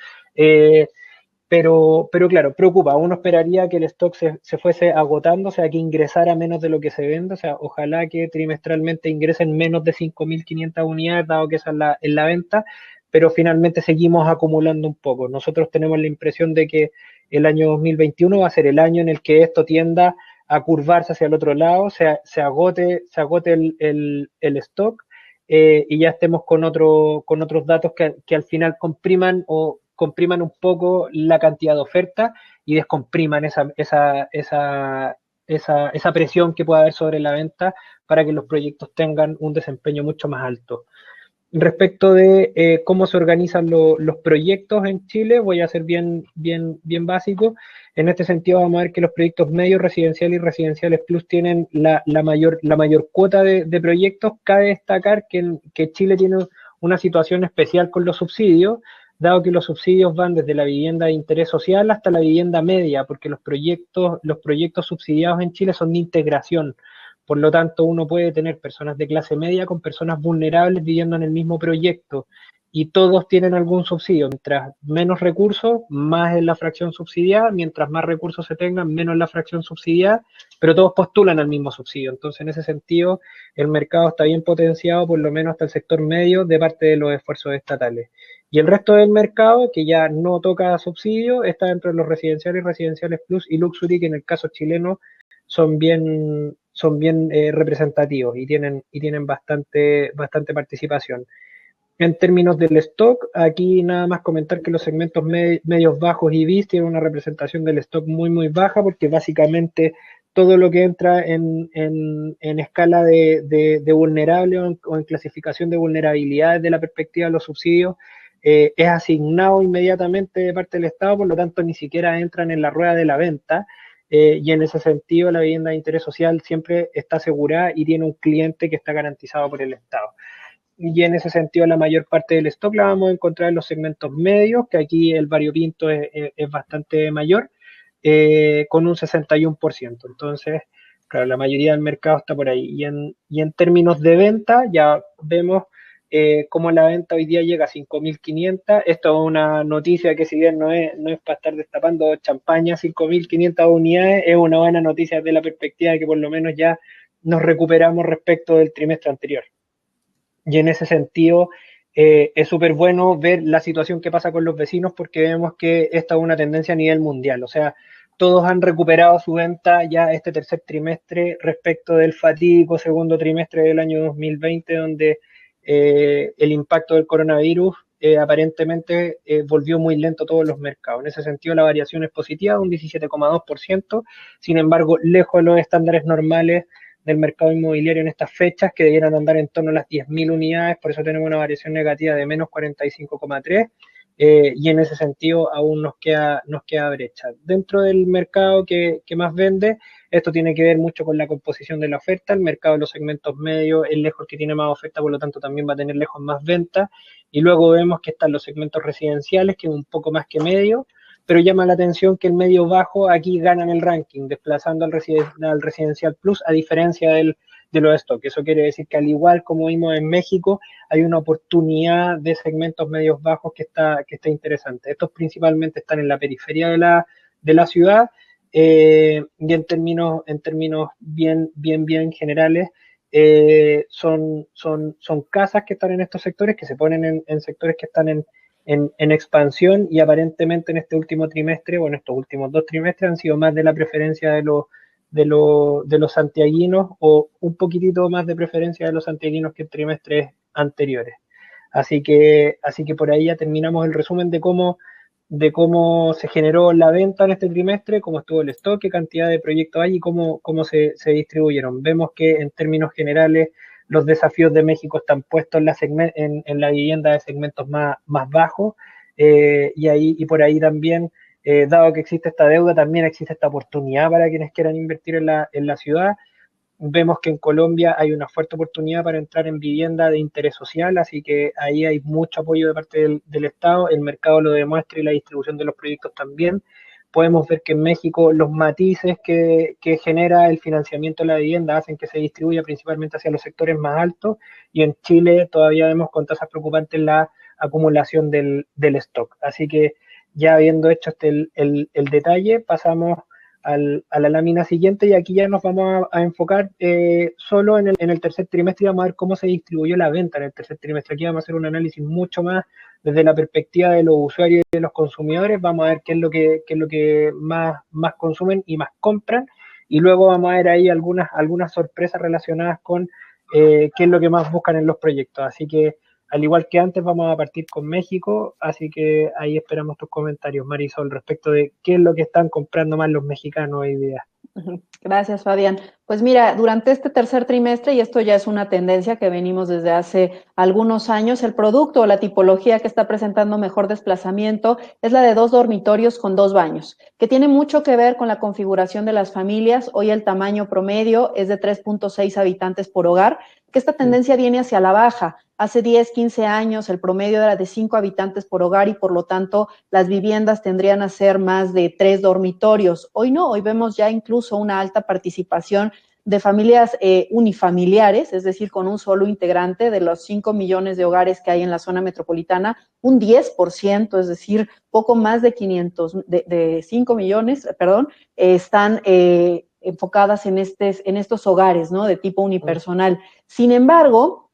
S1: pero claro, preocupa. Uno esperaría que el stock se fuese agotando, o sea, que ingresara menos de lo que se vende, o sea, ojalá que trimestralmente ingresen menos de 5.500 unidades, dado que esa es la venta, pero finalmente seguimos acumulando un poco. Nosotros tenemos la impresión de que el año 2021 va a ser el año en el que esto tienda a curvarse hacia el otro lado, se agote el stock y ya estemos con otros datos que al final compriman un poco la cantidad de oferta y descompriman esa presión que pueda haber sobre la venta para que los proyectos tengan un desempeño mucho más alto. respecto de cómo se organizan los proyectos en Chile, voy a ser bien básico. En este sentido, vamos a ver que los proyectos medios, residenciales y residenciales plus tienen la mayor cuota de proyectos. Cabe destacar que Chile tiene una situación especial con los subsidios, dado que los subsidios van desde la vivienda de interés social hasta la vivienda media, porque los proyectos subsidiados en Chile son de integración. Por lo tanto, uno puede tener personas de clase media con personas vulnerables viviendo en el mismo proyecto y todos tienen algún subsidio. Mientras menos recursos, más es la fracción subsidiada. Mientras más recursos se tengan, menos es la fracción subsidiada, pero todos postulan al mismo subsidio. Entonces, en ese sentido, el mercado está bien potenciado, por lo menos hasta el sector medio, de parte de los esfuerzos estatales. Y el resto del mercado, que ya no toca subsidio, está dentro de los residenciales, residenciales plus y luxury, que en el caso chileno son bien representativos y tienen bastante participación. En términos del stock, aquí nada más comentar que los segmentos medios, bajos y bis tienen una representación del stock muy baja, porque básicamente todo lo que entra en escala de vulnerable o en clasificación de vulnerabilidad desde la perspectiva de los subsidios es asignado inmediatamente de parte del Estado, por lo tanto ni siquiera entran en la rueda de la venta. Y en ese sentido la vivienda de interés social siempre está asegurada y tiene un cliente que está garantizado por el Estado. Y en ese sentido la mayor parte del stock la vamos a encontrar en los segmentos medios, que aquí el variopinto es bastante mayor, con un 61%. Entonces, claro, la mayoría del mercado está por ahí. Y en términos de venta, ya vemos cómo la venta hoy día llega a 5.500. Esto es una noticia que, si bien no es para estar destapando champaña, 5.500 unidades es una buena noticia desde la perspectiva de que por lo menos ya nos recuperamos respecto del trimestre anterior. Y en ese sentido, es súper bueno ver la situación que pasa con los vecinos, porque vemos que esta es una tendencia a nivel mundial. O sea, todos han recuperado su venta ya este tercer trimestre respecto del fatídico segundo trimestre del año 2020, donde el impacto del coronavirus aparentemente volvió muy lento todos los mercados. En ese sentido, la variación es positiva, un 17,2%, sin embargo, lejos de los estándares normales del mercado inmobiliario en estas fechas, que debieran andar en torno a las 10.000 unidades, por eso tenemos una variación negativa de menos 45,3%, y en ese sentido aún nos queda brecha. Dentro del mercado que más vende, esto tiene que ver mucho con la composición de la oferta. El mercado de los segmentos medios es lejos el que tiene más oferta, por lo tanto también va a tener lejos más ventas, y luego vemos que están los segmentos residenciales, que es un poco más que medio, pero llama la atención que el medio bajo aquí ganan el ranking, desplazando al residencial plus, a diferencia de los stocks. Eso quiere decir que, al igual como vimos en México, hay una oportunidad de segmentos medios bajos que está interesante. Estos principalmente están en la periferia de la ciudad, y en términos bien generales, son casas que están en estos sectores, que se ponen en sectores que están en expansión, y aparentemente en este último trimestre, o en estos últimos 2 trimestres, han sido más de la preferencia de los santiaguinos, o un poquitito más de preferencia de los santiaguinos que en trimestres anteriores. Así que por ahí ya terminamos el resumen de cómo se generó la venta en este trimestre, cómo estuvo el stock, qué cantidad de proyectos hay y cómo se distribuyeron. Vemos que en términos generales los desafíos de México están puestos en la vivienda de segmentos más bajos, y por ahí también, dado que existe esta deuda, también existe esta oportunidad para quienes quieran invertir en la ciudad. Vemos que en Colombia hay una fuerte oportunidad para entrar en vivienda de interés social, así que ahí hay mucho apoyo de parte del Estado. El mercado lo demuestra y la distribución de los proyectos también. Podemos ver que en México los matices que genera el financiamiento de la vivienda hacen que se distribuya principalmente hacia los sectores más altos, y en Chile todavía vemos con tasas preocupantes la acumulación del stock. Así que, ya habiendo hecho el detalle, pasamos a la lámina siguiente, y aquí ya nos vamos a enfocar solo en el tercer trimestre, y vamos a ver cómo se distribuyó la venta en el tercer trimestre. Aquí vamos a hacer un análisis mucho más desde la perspectiva de los usuarios y de los consumidores. Vamos a ver qué es lo que más consumen y más compran, y luego vamos a ver ahí algunas sorpresas relacionadas con qué es lo que más buscan en los proyectos. Así que al igual que antes, vamos a partir con México, así que ahí esperamos tus comentarios, Marisol, respecto de qué es lo que están comprando más los mexicanos hoy día.
S2: Gracias, Fabián. Pues mira, durante este tercer trimestre, y esto ya es una tendencia que venimos desde hace algunos años, el producto o la tipología que está presentando mejor desplazamiento es la de 2 dormitorios con 2 baños, que tiene mucho que ver con la configuración de las familias. Hoy el tamaño promedio es de 3.6 habitantes por hogar, que esta tendencia viene hacia la baja. Hace 10, 15 años el promedio era de 5 habitantes por hogar y por lo tanto las viviendas tendrían a ser más de 3 dormitorios. Hoy no, hoy vemos ya incluso una alta participación de familias unifamiliares, es decir, con un solo integrante. De los 5 millones de hogares que hay en la zona metropolitana, un 10%, es decir, poco más de 5 millones, están enfocadas en estos hogares, ¿no? De tipo unipersonal. Sin embargo,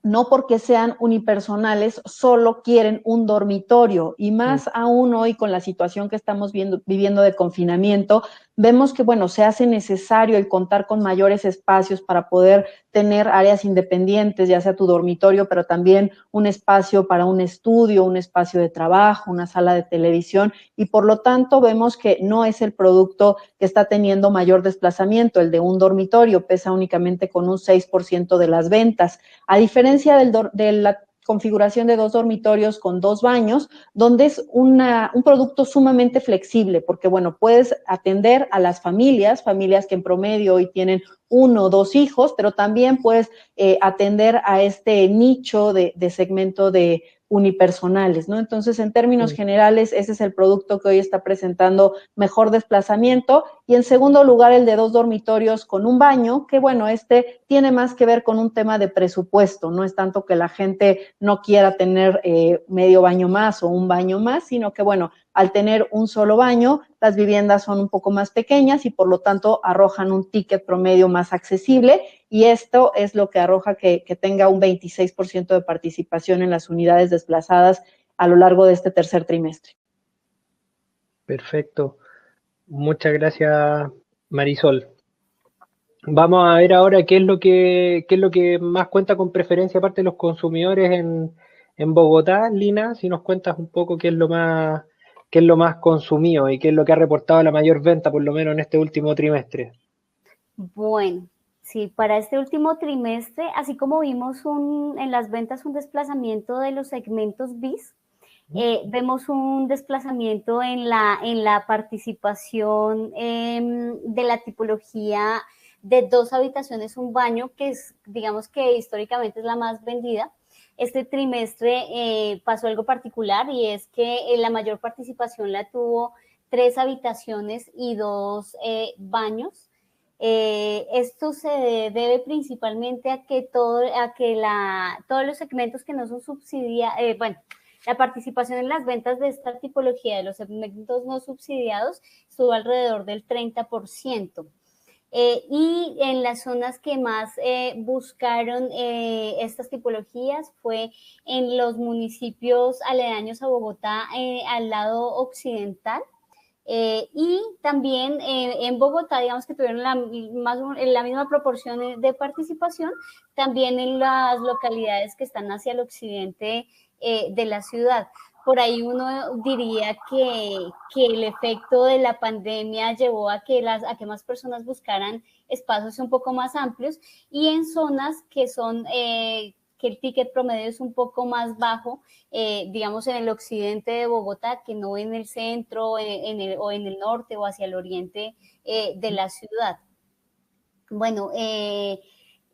S2: no porque sean unipersonales, solo quieren un dormitorio, y más aún hoy con la situación que estamos viviendo de confinamiento, vemos que, bueno, se hace necesario el contar con mayores espacios para poder tener áreas independientes, ya sea tu dormitorio, pero también un espacio para un estudio, un espacio de trabajo, una sala de televisión, y por lo tanto vemos que no es el producto que está teniendo mayor desplazamiento. El de un dormitorio pesa únicamente con un 6% de las ventas, a diferencia de la configuración de 2 dormitorios con 2 baños, donde es un producto sumamente flexible, porque, bueno, puedes atender a las familias que en promedio hoy tienen 1 o 2 hijos, pero también puedes atender a este nicho de segmento de unipersonales, ¿no? Entonces, en términos generales, ese es el producto que hoy está presentando mejor desplazamiento. Y en segundo lugar, el de 2 dormitorios con un baño, que, bueno, tiene más que ver con un tema de presupuesto, no es tanto que la gente no quiera tener medio baño más o un baño más, sino que, bueno, al tener un solo baño, las viviendas son un poco más pequeñas y por lo tanto arrojan un ticket promedio más accesible, y esto es lo que arroja que tenga un 26% de participación en las unidades desplazadas a lo largo de este tercer trimestre.
S1: Perfecto. Muchas gracias, Marisol. Vamos a ver ahora qué es lo que más cuenta con preferencia aparte de los consumidores en Bogotá, Lina, si nos cuentas un poco qué es lo más consumido y qué es lo que ha reportado la mayor venta, por lo menos en este último trimestre.
S3: Bueno, sí, para este último trimestre, así como vimos en las ventas un desplazamiento de los segmentos BIS, vemos un desplazamiento en la participación de la tipología de 2 habitaciones, un baño, que es, digamos que históricamente es la más vendida. Este trimestre pasó algo particular, y es que la mayor participación la tuvo 3 habitaciones y 2 baños. Esto se debe principalmente a que todos los segmentos que no son subsidiados, la participación en las ventas de esta tipología de los segmentos no subsidiados estuvo alrededor del 30%. Y en las zonas que más buscaron estas tipologías fue en los municipios aledaños a Bogotá, al lado occidental. Y también en Bogotá, digamos que tuvieron la misma proporción de participación, también en las localidades que están hacia el occidente de la ciudad. Por ahí uno diría que el efecto de la pandemia llevó a que más personas buscaran espacios un poco más amplios, y en zonas que son que el ticket promedio es un poco más bajo, digamos en el occidente de Bogotá, que no en el centro, o en el norte o hacia el oriente de la ciudad. Bueno,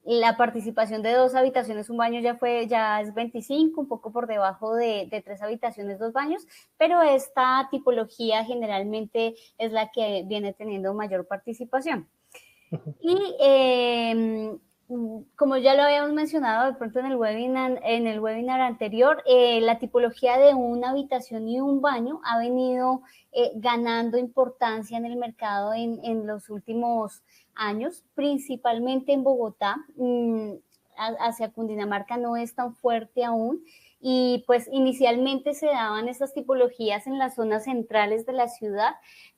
S3: la participación de 2 habitaciones, un baño ya es 25, un poco por debajo de 3 habitaciones, 2 baños, pero esta tipología generalmente es la que viene teniendo mayor participación. Y como ya lo habíamos mencionado de pronto en el webinar anterior, la tipología de una habitación y un baño ha venido ganando importancia en el mercado en los últimos años, principalmente en Bogotá. Hacia Cundinamarca no es tan fuerte aún. y pues inicialmente se daban estas tipologías en las zonas centrales de la ciudad,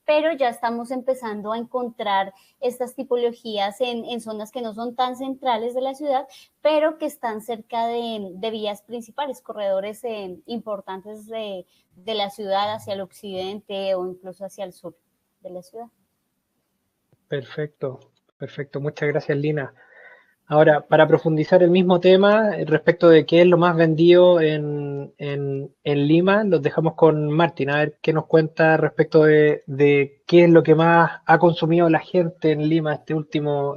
S3: pero ya estamos empezando a encontrar estas tipologías en zonas que no son tan centrales de la ciudad, pero que están cerca de vías principales, corredores importantes de la ciudad hacia el occidente o incluso hacia el sur de la ciudad.
S1: Perfecto, perfecto. Muchas gracias, Lina. Ahora, para profundizar el mismo tema, respecto de qué es lo más vendido en Lima, los dejamos con Martín, a ver qué nos cuenta respecto de qué es lo que más ha consumido la gente en Lima este último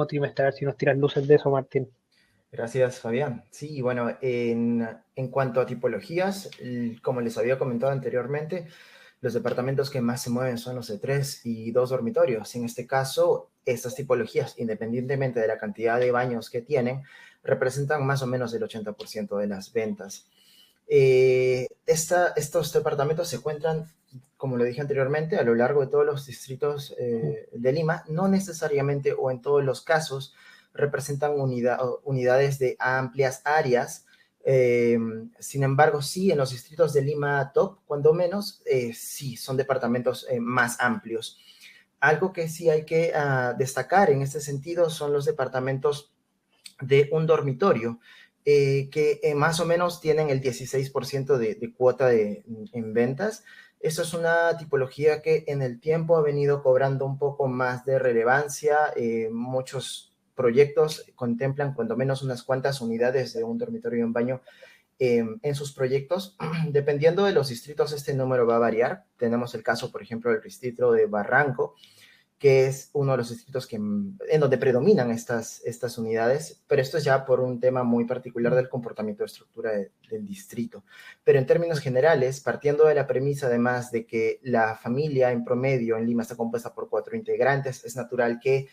S1: trimestre. A ver si nos tiras luces de eso, Martín.
S4: Gracias, Fabián. Sí, bueno, en cuanto a tipologías, como les había comentado anteriormente, los departamentos que más se mueven son los de 3 y 2 dormitorios. En este caso, estas tipologías, independientemente de la cantidad de baños que tienen, representan más o menos el 80% de las ventas. Estos departamentos se encuentran, como lo dije anteriormente, a lo largo de todos los distritos de Lima, no necesariamente o en todos los casos representan unidades de amplias áreas. Sin embargo, sí, en los distritos de Lima top, cuando menos, sí, son departamentos más amplios. Algo que sí hay que destacar en este sentido son los departamentos de un dormitorio, que más o menos tienen el 16% de cuota en ventas. Eso es una tipología que en el tiempo ha venido cobrando un poco más de relevancia. Muchos proyectos contemplan cuando menos unas cuantas unidades de un dormitorio y un baño en sus proyectos. Dependiendo de los distritos, este número va a variar. Tenemos el caso, por ejemplo, del distrito de Barranco, que es uno de los distritos en donde predominan estas unidades, pero esto es ya por un tema muy particular del comportamiento de estructura del distrito. Pero en términos generales, partiendo de la premisa además de que la familia en promedio en Lima está compuesta por 4 integrantes, es natural que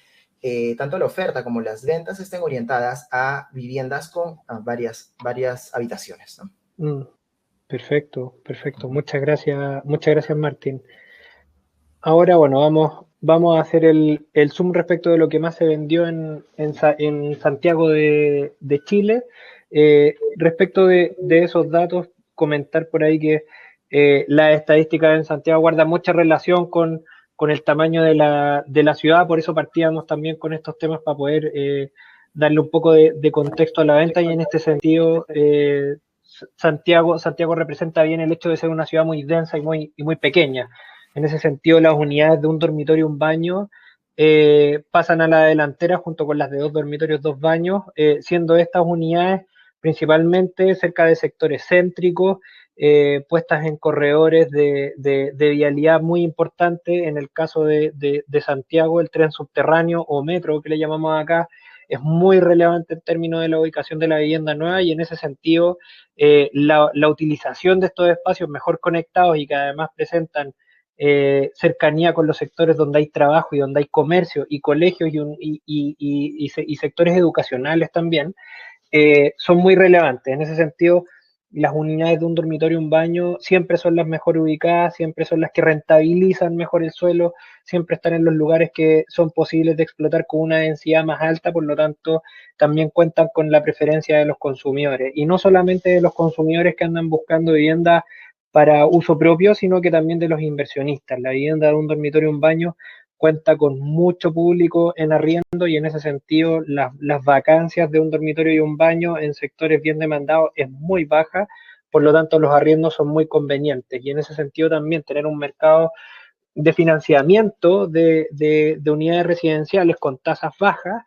S4: tanto la oferta como las ventas estén orientadas a viviendas con varias habitaciones, ¿no?
S1: Perfecto, perfecto. Muchas gracias, Martín. Ahora, bueno, vamos a hacer el zoom respecto de lo que más se vendió en Santiago de Chile. Respecto de esos datos, comentar por ahí que las estadísticas en Santiago guardan mucha relación con el tamaño de la ciudad, por eso partíamos también con estos temas para poder darle un poco de contexto a la venta, y en este sentido Santiago representa bien el hecho de ser una ciudad muy densa y muy pequeña. En ese sentido, las unidades de un dormitorio y un baño pasan a la delantera junto con las de 2 dormitorios, 2 baños, siendo estas unidades principalmente cerca de sectores céntricos, puestas en corredores de vialidad muy importante. En el caso de Santiago, el tren subterráneo o metro, que le llamamos acá, es muy relevante en términos de la ubicación de la vivienda nueva, y en ese sentido la utilización de estos espacios mejor conectados y que además presentan cercanía con los sectores donde hay trabajo y donde hay comercio y colegios y sectores educacionales también, son muy relevantes. En ese sentido, las unidades de un dormitorio y un baño siempre son las mejor ubicadas, siempre son las que rentabilizan mejor el suelo, siempre están en los lugares que son posibles de explotar con una densidad más alta, por lo tanto también cuentan con la preferencia de los consumidores, y no solamente de los consumidores que andan buscando vivienda para uso propio, sino que también de los inversionistas. La vivienda de un dormitorio y un baño cuenta con mucho público en arriendo, y en ese sentido las vacancias de un dormitorio y un baño en sectores bien demandados es muy baja, por lo tanto los arriendos son muy convenientes, y en ese sentido también tener un mercado de financiamiento de unidades residenciales con tasas bajas.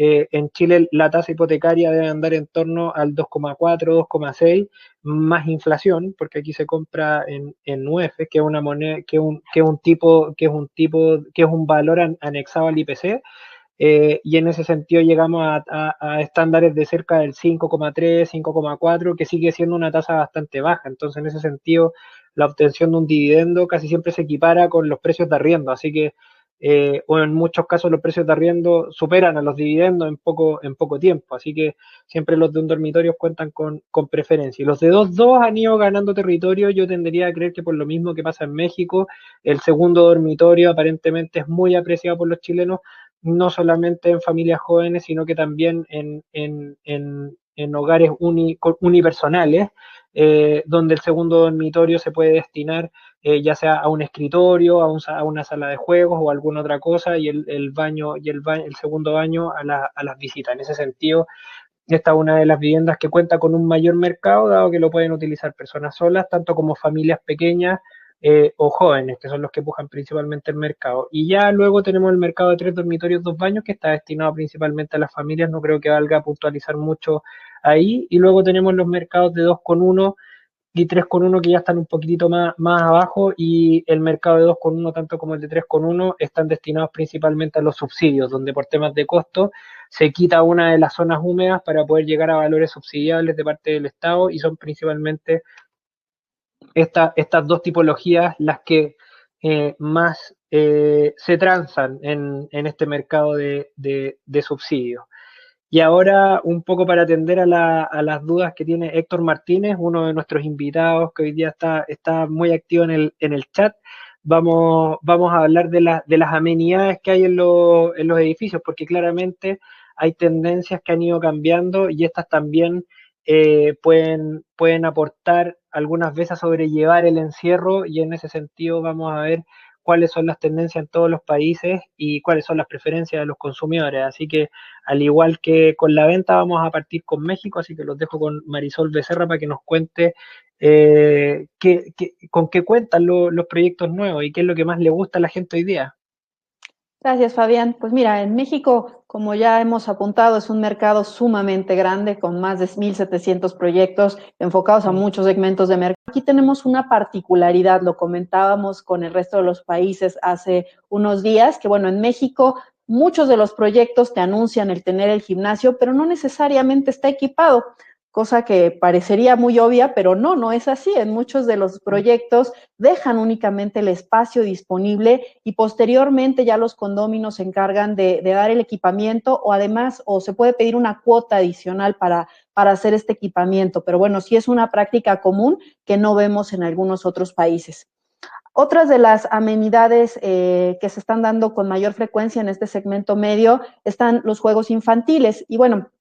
S1: En Chile la tasa hipotecaria debe andar en torno al 2,4, 2,6, más inflación, porque aquí se compra en UF, que es una moneda, que es un valor anexado al IPC, y en ese sentido llegamos a estándares de cerca del 5,3, 5,4, que sigue siendo una tasa bastante baja. Entonces, en ese sentido, la obtención de un dividendo casi siempre se equipara con los precios de arriendo, así que, o en muchos casos los precios de arriendo superan a los dividendos en poco tiempo, así que siempre los de un dormitorio cuentan con preferencia. Y los de 2-2 han ido ganando territorio. Yo tendería a creer que por lo mismo que pasa en México, el segundo dormitorio aparentemente es muy apreciado por los chilenos, no solamente en familias jóvenes, sino que también en en hogares unipersonales, donde el segundo dormitorio se puede destinar ya sea a un escritorio, a una sala de juegos o alguna otra cosa, y el baño el segundo baño a las visitas. En ese sentido, esta es una de las viviendas que cuenta con un mayor mercado, dado que lo pueden utilizar personas solas, tanto como familias pequeñas o jóvenes, que son los que pujan principalmente el mercado. Y ya luego tenemos el mercado de 3 dormitorios, 2 baños, que está destinado principalmente a las familias, no creo que valga puntualizar mucho ahí. Y luego tenemos los mercados de 2,1 y 3,1 que ya están un poquitito más abajo, y el mercado de 2,1 tanto como el de 3,1 están destinados principalmente a los subsidios, donde por temas de costo se quita una de las zonas húmedas para poder llegar a valores subsidiables de parte del Estado, y son principalmente estas dos tipologías las que más se transan en este mercado de subsidios. Y ahora, un poco para atender a las dudas que tiene Héctor Martínez, uno de nuestros invitados que hoy día está muy activo en el chat, vamos a hablar de las amenidades que hay en los edificios, porque claramente hay tendencias que han ido cambiando, y estas también pueden aportar algunas veces a sobrellevar el encierro, y en ese sentido vamos a ver cuáles son las tendencias en todos los países y cuáles son las preferencias de los consumidores. Así que, al igual que con la venta, vamos a partir con México, así que los dejo con Marisol Becerra para que nos cuente con qué cuentan los proyectos nuevos y qué es lo que más le gusta a la gente hoy día.
S2: Gracias, Fabián. Pues mira, en México, como ya hemos apuntado, es un mercado sumamente grande con más de 1,700 proyectos enfocados a muchos segmentos de mercado. Aquí tenemos una particularidad, lo comentábamos con el resto de los países hace unos días, que bueno, en México muchos de los proyectos te anuncian el tener el gimnasio, pero no necesariamente está equipado, cosa que parecería muy obvia, pero no es así. En muchos de los proyectos dejan únicamente el espacio disponible y posteriormente ya los condóminos se encargan de dar el equipamiento, o además, o se puede pedir una cuota adicional para hacer este equipamiento, pero bueno, sí es una práctica común que no vemos en algunos otros países. Otras de las amenidades que se están dando con mayor frecuencia en este segmento medio están los juegos infantiles, y bueno,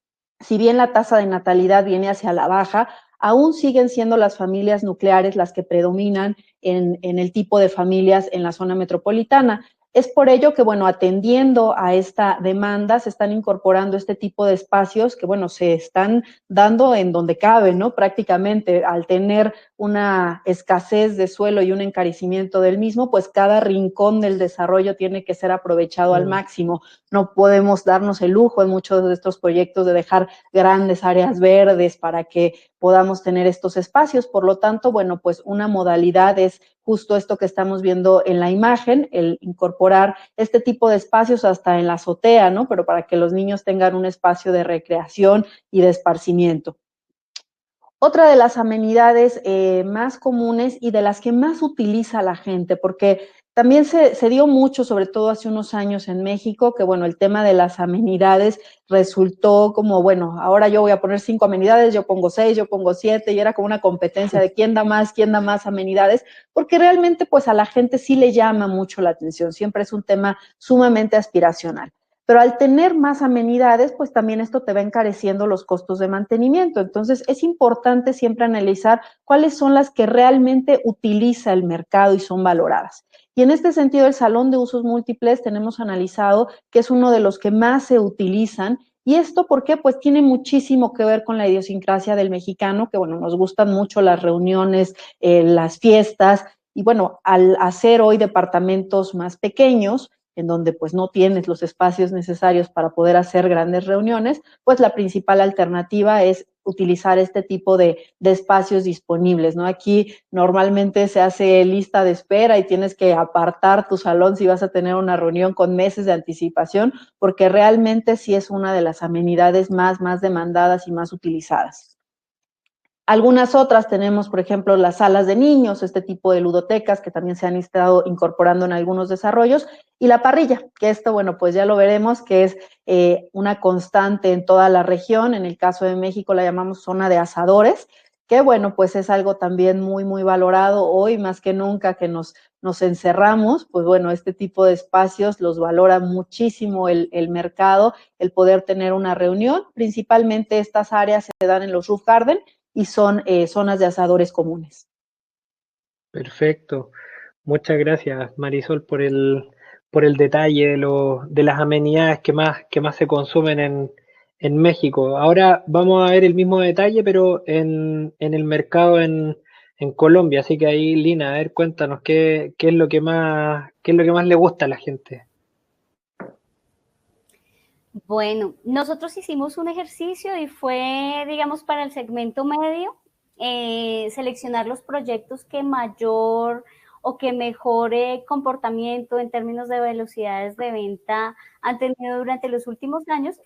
S2: si bien la tasa de natalidad viene hacia la baja, aún siguen siendo las familias nucleares las que predominan en el tipo de familias en la zona metropolitana. Es por ello que, bueno, atendiendo a esta demanda, se están incorporando este tipo de espacios que, bueno, se están dando en donde cabe, ¿no? Prácticamente, al tener una escasez de suelo y un encarecimiento del mismo, pues cada rincón del desarrollo tiene que ser aprovechado al máximo. No podemos darnos el lujo en muchos de estos proyectos de dejar grandes áreas verdes para que podamos tener estos espacios. Por lo tanto, bueno, pues una modalidad es justo esto que estamos viendo en la imagen, el incorporar este tipo de espacios hasta en la azotea, ¿no? Pero para que los niños tengan un espacio de recreación y de esparcimiento. Otra de las amenidades más comunes y de las que más utiliza la gente, porque también se dio mucho, sobre todo hace unos años en México, que bueno, el tema de las amenidades resultó como, bueno, ahora yo voy a poner 5 amenidades, yo pongo 6, yo pongo 7, y era como una competencia de quién da más amenidades, porque realmente pues a la gente sí le llama mucho la atención, siempre es un tema sumamente aspiracional. Pero al tener más amenidades, pues también esto te va encareciendo los costos de mantenimiento. Entonces, es importante siempre analizar cuáles son las que realmente utiliza el mercado y son valoradas. Y en este sentido, el salón de usos múltiples tenemos analizado que es uno de los que más se utilizan. ¿Y esto por qué? Pues tiene muchísimo que ver con la idiosincrasia del mexicano, que bueno, nos gustan mucho las reuniones, las fiestas, y bueno, al hacer hoy departamentos más pequeños, en donde pues no tienes los espacios necesarios para poder hacer grandes reuniones, pues la principal alternativa es utilizar este tipo de espacios disponibles, ¿no? Aquí normalmente se hace lista de espera y tienes que apartar tu salón si vas a tener una reunión con meses de anticipación, porque realmente sí es una de las amenidades más demandadas y más utilizadas. Algunas otras tenemos, por ejemplo, las salas de niños, este tipo de ludotecas que también se han estado incorporando en algunos desarrollos, y la parrilla, que esto, bueno, pues ya lo veremos, que es una constante en toda la región. En el caso de México la llamamos zona de asadores, que bueno, pues es algo también muy valorado hoy más que nunca, que nos nos encerramos, pues bueno, este tipo de espacios los valora muchísimo el mercado, el poder tener una reunión. Principalmente estas áreas se dan en los roof garden y son zonas de asadores comunes.
S1: Perfecto. Muchas gracias, Marisol, por el detalle de las amenidades que más se consumen en México. Ahora vamos a ver el mismo detalle, pero en el mercado en Colombia. Así que ahí, Lina, a ver, cuéntanos qué es lo que qué es lo que más le gusta a la gente.
S3: Bueno, nosotros hicimos un ejercicio y fue, digamos, para el segmento medio, seleccionar los proyectos que mayor o que mejor comportamiento en términos de velocidades de venta han tenido durante los últimos años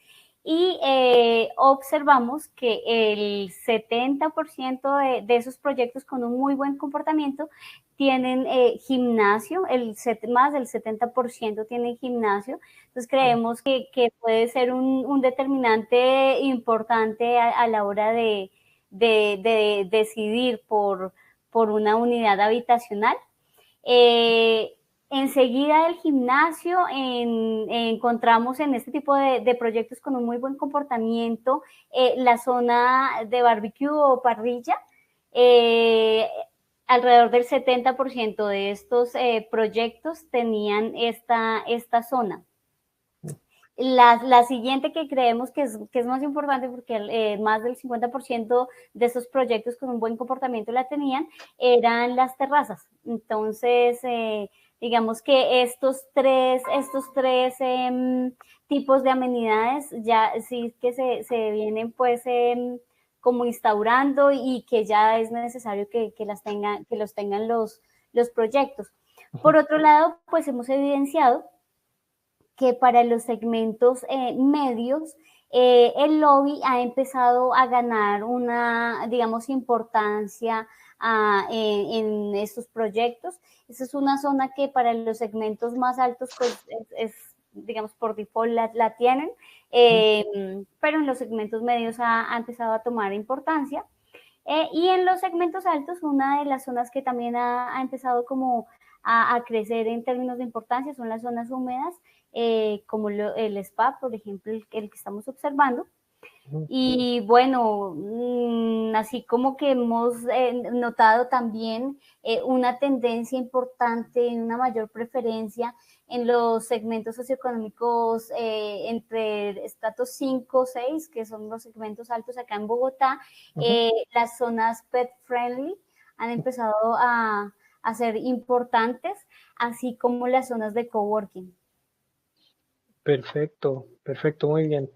S3: y observamos que el 70% de esos proyectos con un muy buen comportamiento tienen gimnasio, más del 70% tienen gimnasio. Entonces creemos que puede ser un determinante importante a la hora de decidir por una unidad habitacional. Enseguida del gimnasio encontramos en este tipo de proyectos con un muy buen comportamiento la zona de barbecue o parrilla. Alrededor del 70% de estos proyectos tenían esta zona. La siguiente que creemos que es más importante porque más del 50% de esos proyectos con un buen comportamiento la tenían, eran las terrazas. Entonces, digamos que estos tres tipos de amenidades ya sí que se vienen pues como instaurando y que ya es necesario que los tengan los proyectos. Por otro lado, pues hemos evidenciado que para los segmentos medios, el lobby ha empezado a ganar una, digamos, importancia en estos proyectos. Esa es una zona que para los segmentos más altos, pues, digamos, por default la tienen, pero en los segmentos medios ha empezado a tomar importancia. Y en los segmentos altos, una de las zonas que también ha empezado como a crecer en términos de importancia son las zonas húmedas, como el spa, por ejemplo, el que estamos observando. Y bueno, así como que hemos notado también una tendencia importante, una mayor preferencia en los segmentos socioeconómicos entre estratos 5, 6, que son los segmentos altos acá en Bogotá. Las zonas pet friendly han empezado a ser importantes, así como las zonas de coworking.
S1: Perfecto, perfecto, muy bien.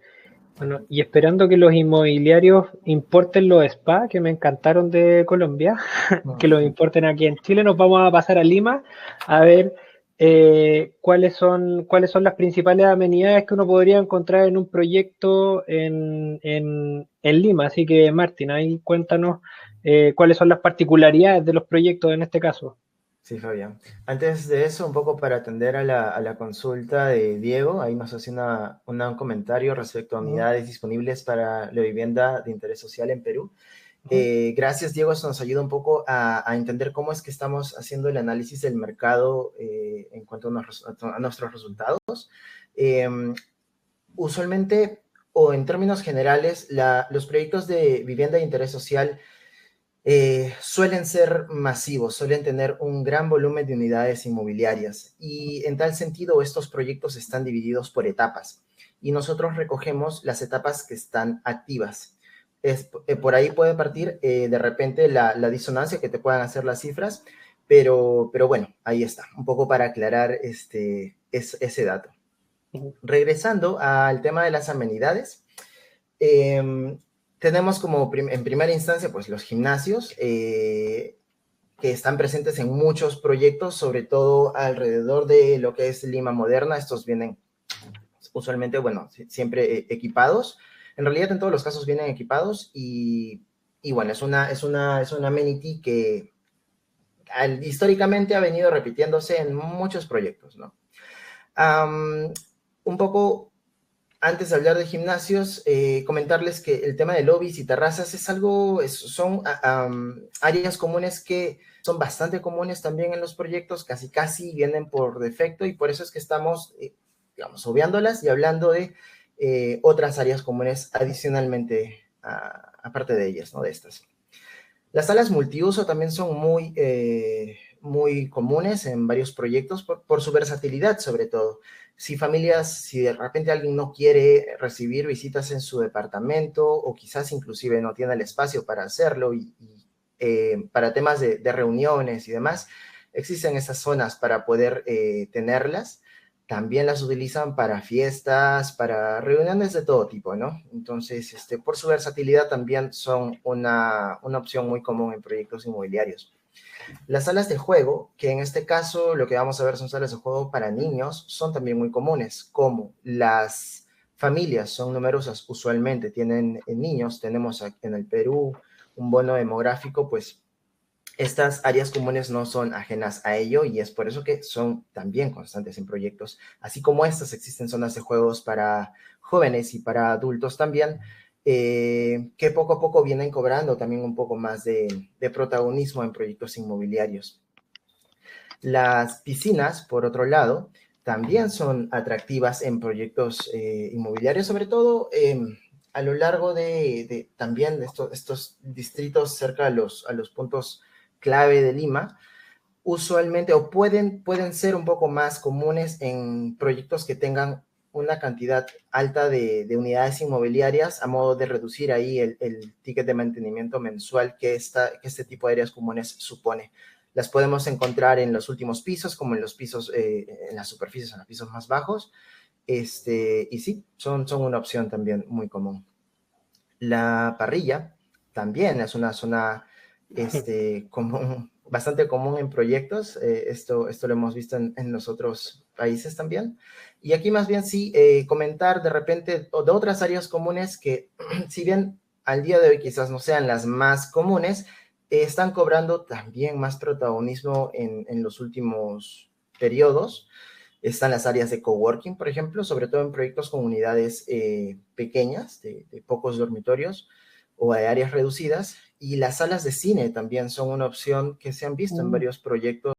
S1: Bueno, y esperando que los inmobiliarios importen los spa, que me encantaron de Colombia, que los importen aquí en Chile, nos vamos a pasar a Lima a ver cuáles son las principales amenidades que uno podría encontrar en un proyecto en Lima. Así que, Martín, ahí cuéntanos cuáles son las particularidades de los proyectos en este caso.
S4: Sí, Fabián. Antes de eso, un poco para atender a la consulta de Diego, ahí nos hace un comentario respecto a unidades disponibles para la vivienda de interés social en Perú. Gracias, Diego, eso nos ayuda un poco a entender cómo es que estamos haciendo el análisis del mercado en cuanto a nuestros resultados. Usualmente, o en términos generales, los proyectos de vivienda de interés social suelen ser masivos, suelen tener un gran volumen de unidades inmobiliarias y en tal sentido estos proyectos están divididos por etapas y nosotros recogemos las etapas que están activas. Por ahí puede partir de repente la disonancia que te puedan hacer las cifras, pero bueno, ahí está, un poco para aclarar ese dato. Regresando al tema de las amenidades, tenemos como en primera instancia pues los gimnasios que están presentes en muchos proyectos, sobre todo alrededor de lo que es Lima Moderna. Estos vienen usualmente, bueno, siempre equipados. En realidad en todos los casos vienen equipados y bueno, es una amenity que históricamente ha venido repitiéndose en muchos proyectos, ¿no? Un poco antes de hablar de gimnasios, comentarles que el tema de lobbies y terrazas es algo, son áreas comunes que son bastante comunes también en los proyectos, casi vienen por defecto, y por eso es que estamos, digamos, obviándolas y hablando de otras áreas comunes adicionalmente, aparte de ellas, ¿no? De estas. Las salas multiuso también son muy comunes en varios proyectos por su versatilidad, sobre todo. Si de repente alguien no quiere recibir visitas en su departamento, o quizás inclusive no tiene el espacio para hacerlo, para temas de reuniones y demás, existen esas zonas para poder tenerlas. También las utilizan para fiestas, para reuniones de todo tipo, ¿no? Entonces, por su versatilidad también son una opción muy común en proyectos inmobiliarios. Las salas de juego, que en este caso lo que vamos a ver son salas de juego para niños, son también muy comunes. Como las familias son numerosas, usualmente tienen niños, tenemos en el Perú un bono demográfico, pues estas áreas comunes no son ajenas a ello, y es por eso que son también constantes en proyectos. Así como estas, existen zonas de juegos para jóvenes y para adultos también, que poco a poco vienen cobrando también un poco más de protagonismo en proyectos inmobiliarios. Las piscinas, por otro lado, también son atractivas en proyectos inmobiliarios, sobre todo a lo largo también de estos distritos cerca a los puntos clave de Lima, usualmente, o pueden ser un poco más comunes en proyectos que tengan una cantidad alta de unidades inmobiliarias, a modo de reducir ahí el ticket de mantenimiento mensual que este tipo de áreas comunes supone. Las podemos encontrar en los últimos pisos, como en los pisos, en las superficies, en los pisos más bajos, y sí, son una opción también muy común. La parrilla también es una zona bastante común en proyectos. Esto lo hemos visto en los otros países también. Y aquí más bien sí, comentar de repente de otras áreas comunes que, si bien al día de hoy quizás no sean las más comunes, están cobrando también más protagonismo en los últimos periodos. Están las áreas de coworking, por ejemplo, sobre todo en proyectos con unidades pequeñas, de pocos dormitorios, o de áreas reducidas. Y las salas de cine también son una opción que se han visto en varios proyectos,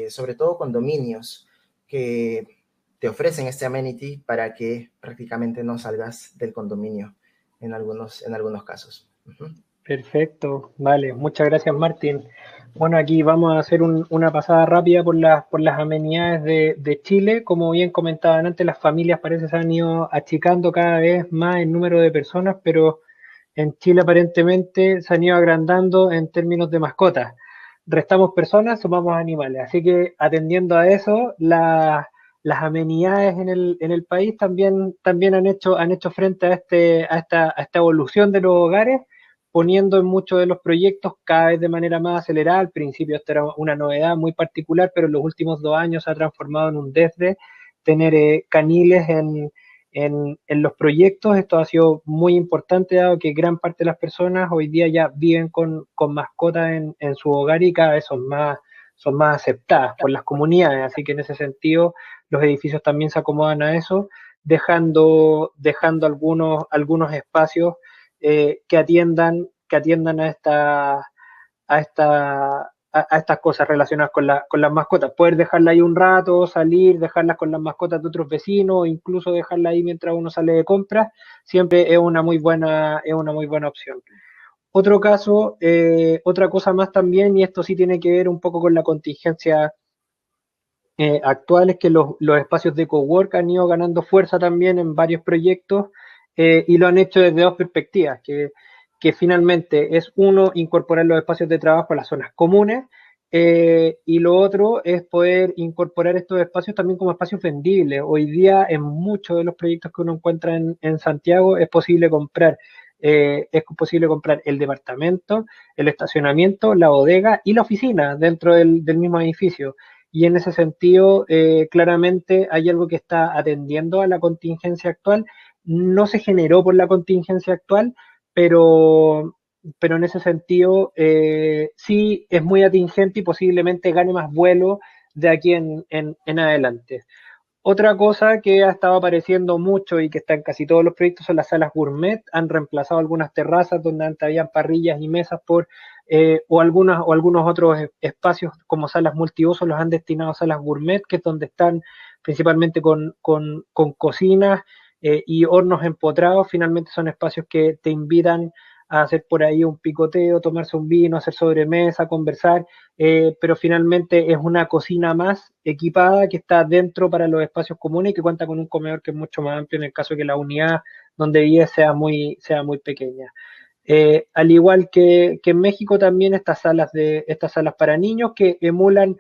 S4: sobre todo condominios, que te ofrecen este amenity para que prácticamente no salgas del condominio en algunos casos.
S1: Perfecto, vale, muchas gracias, Martín. Bueno, aquí vamos a hacer una pasada rápida por las amenidades de Chile. Como bien comentaban antes, las familias parece se han ido achicando cada vez más el número de personas, pero en Chile aparentemente se han ido agrandando en términos de mascotas. Restamos personas, sumamos animales. Así que atendiendo a eso, las amenidades en el país también han hecho frente a esta evolución de los hogares, poniendo en muchos de los proyectos cada vez de manera más acelerada. Al principio esto era una novedad muy particular, pero en los últimos 2 años se ha transformado en un desde tener caniles en los proyectos. Esto ha sido muy importante, dado que gran parte de las personas hoy día ya viven con mascotas en su hogar, y cada vez son más aceptadas por las comunidades. Así que en ese sentido los edificios también se acomodan a eso, dejando algunos espacios que atiendan a estas cosas relacionadas con las mascotas. Poder dejarla ahí un rato, salir, dejarlas con las mascotas de otros vecinos, o incluso dejarla ahí mientras uno sale de compras, siempre es una muy buena opción. Otro caso, otra cosa más también, y esto sí tiene que ver un poco con la contingencia actual, es que los espacios de cowork han ido ganando fuerza también en varios proyectos, y lo han hecho desde 2 perspectivas, que finalmente es uno, incorporar los espacios de trabajo a las zonas comunes, y lo otro es poder incorporar estos espacios también como espacios vendibles. Hoy día en muchos de los proyectos que uno encuentra en Santiago es posible comprar el departamento, el estacionamiento, la bodega y la oficina dentro del mismo edificio. Y en ese sentido, claramente hay algo que está atendiendo a la contingencia actual. No se generó por la contingencia actual, pero en ese sentido sí es muy atingente y posiblemente gane más vuelo de aquí en adelante. Otra cosa que ha estado apareciendo mucho y que está en casi todos los proyectos son las salas gourmet. Han reemplazado algunas terrazas donde antes habían parrillas y mesas por o algunos otros espacios como salas multiusos los han destinado a salas gourmet, que es donde están principalmente con cocinas y hornos empotrados. Finalmente son espacios que te invitan a hacer por ahí un picoteo, tomarse un vino, hacer sobremesa, conversar, pero finalmente es una cocina más equipada que está dentro para los espacios comunes y que cuenta con un comedor que es mucho más amplio en el caso de que la unidad donde vive sea muy pequeña. Al igual que en México también estas salas para niños que emulan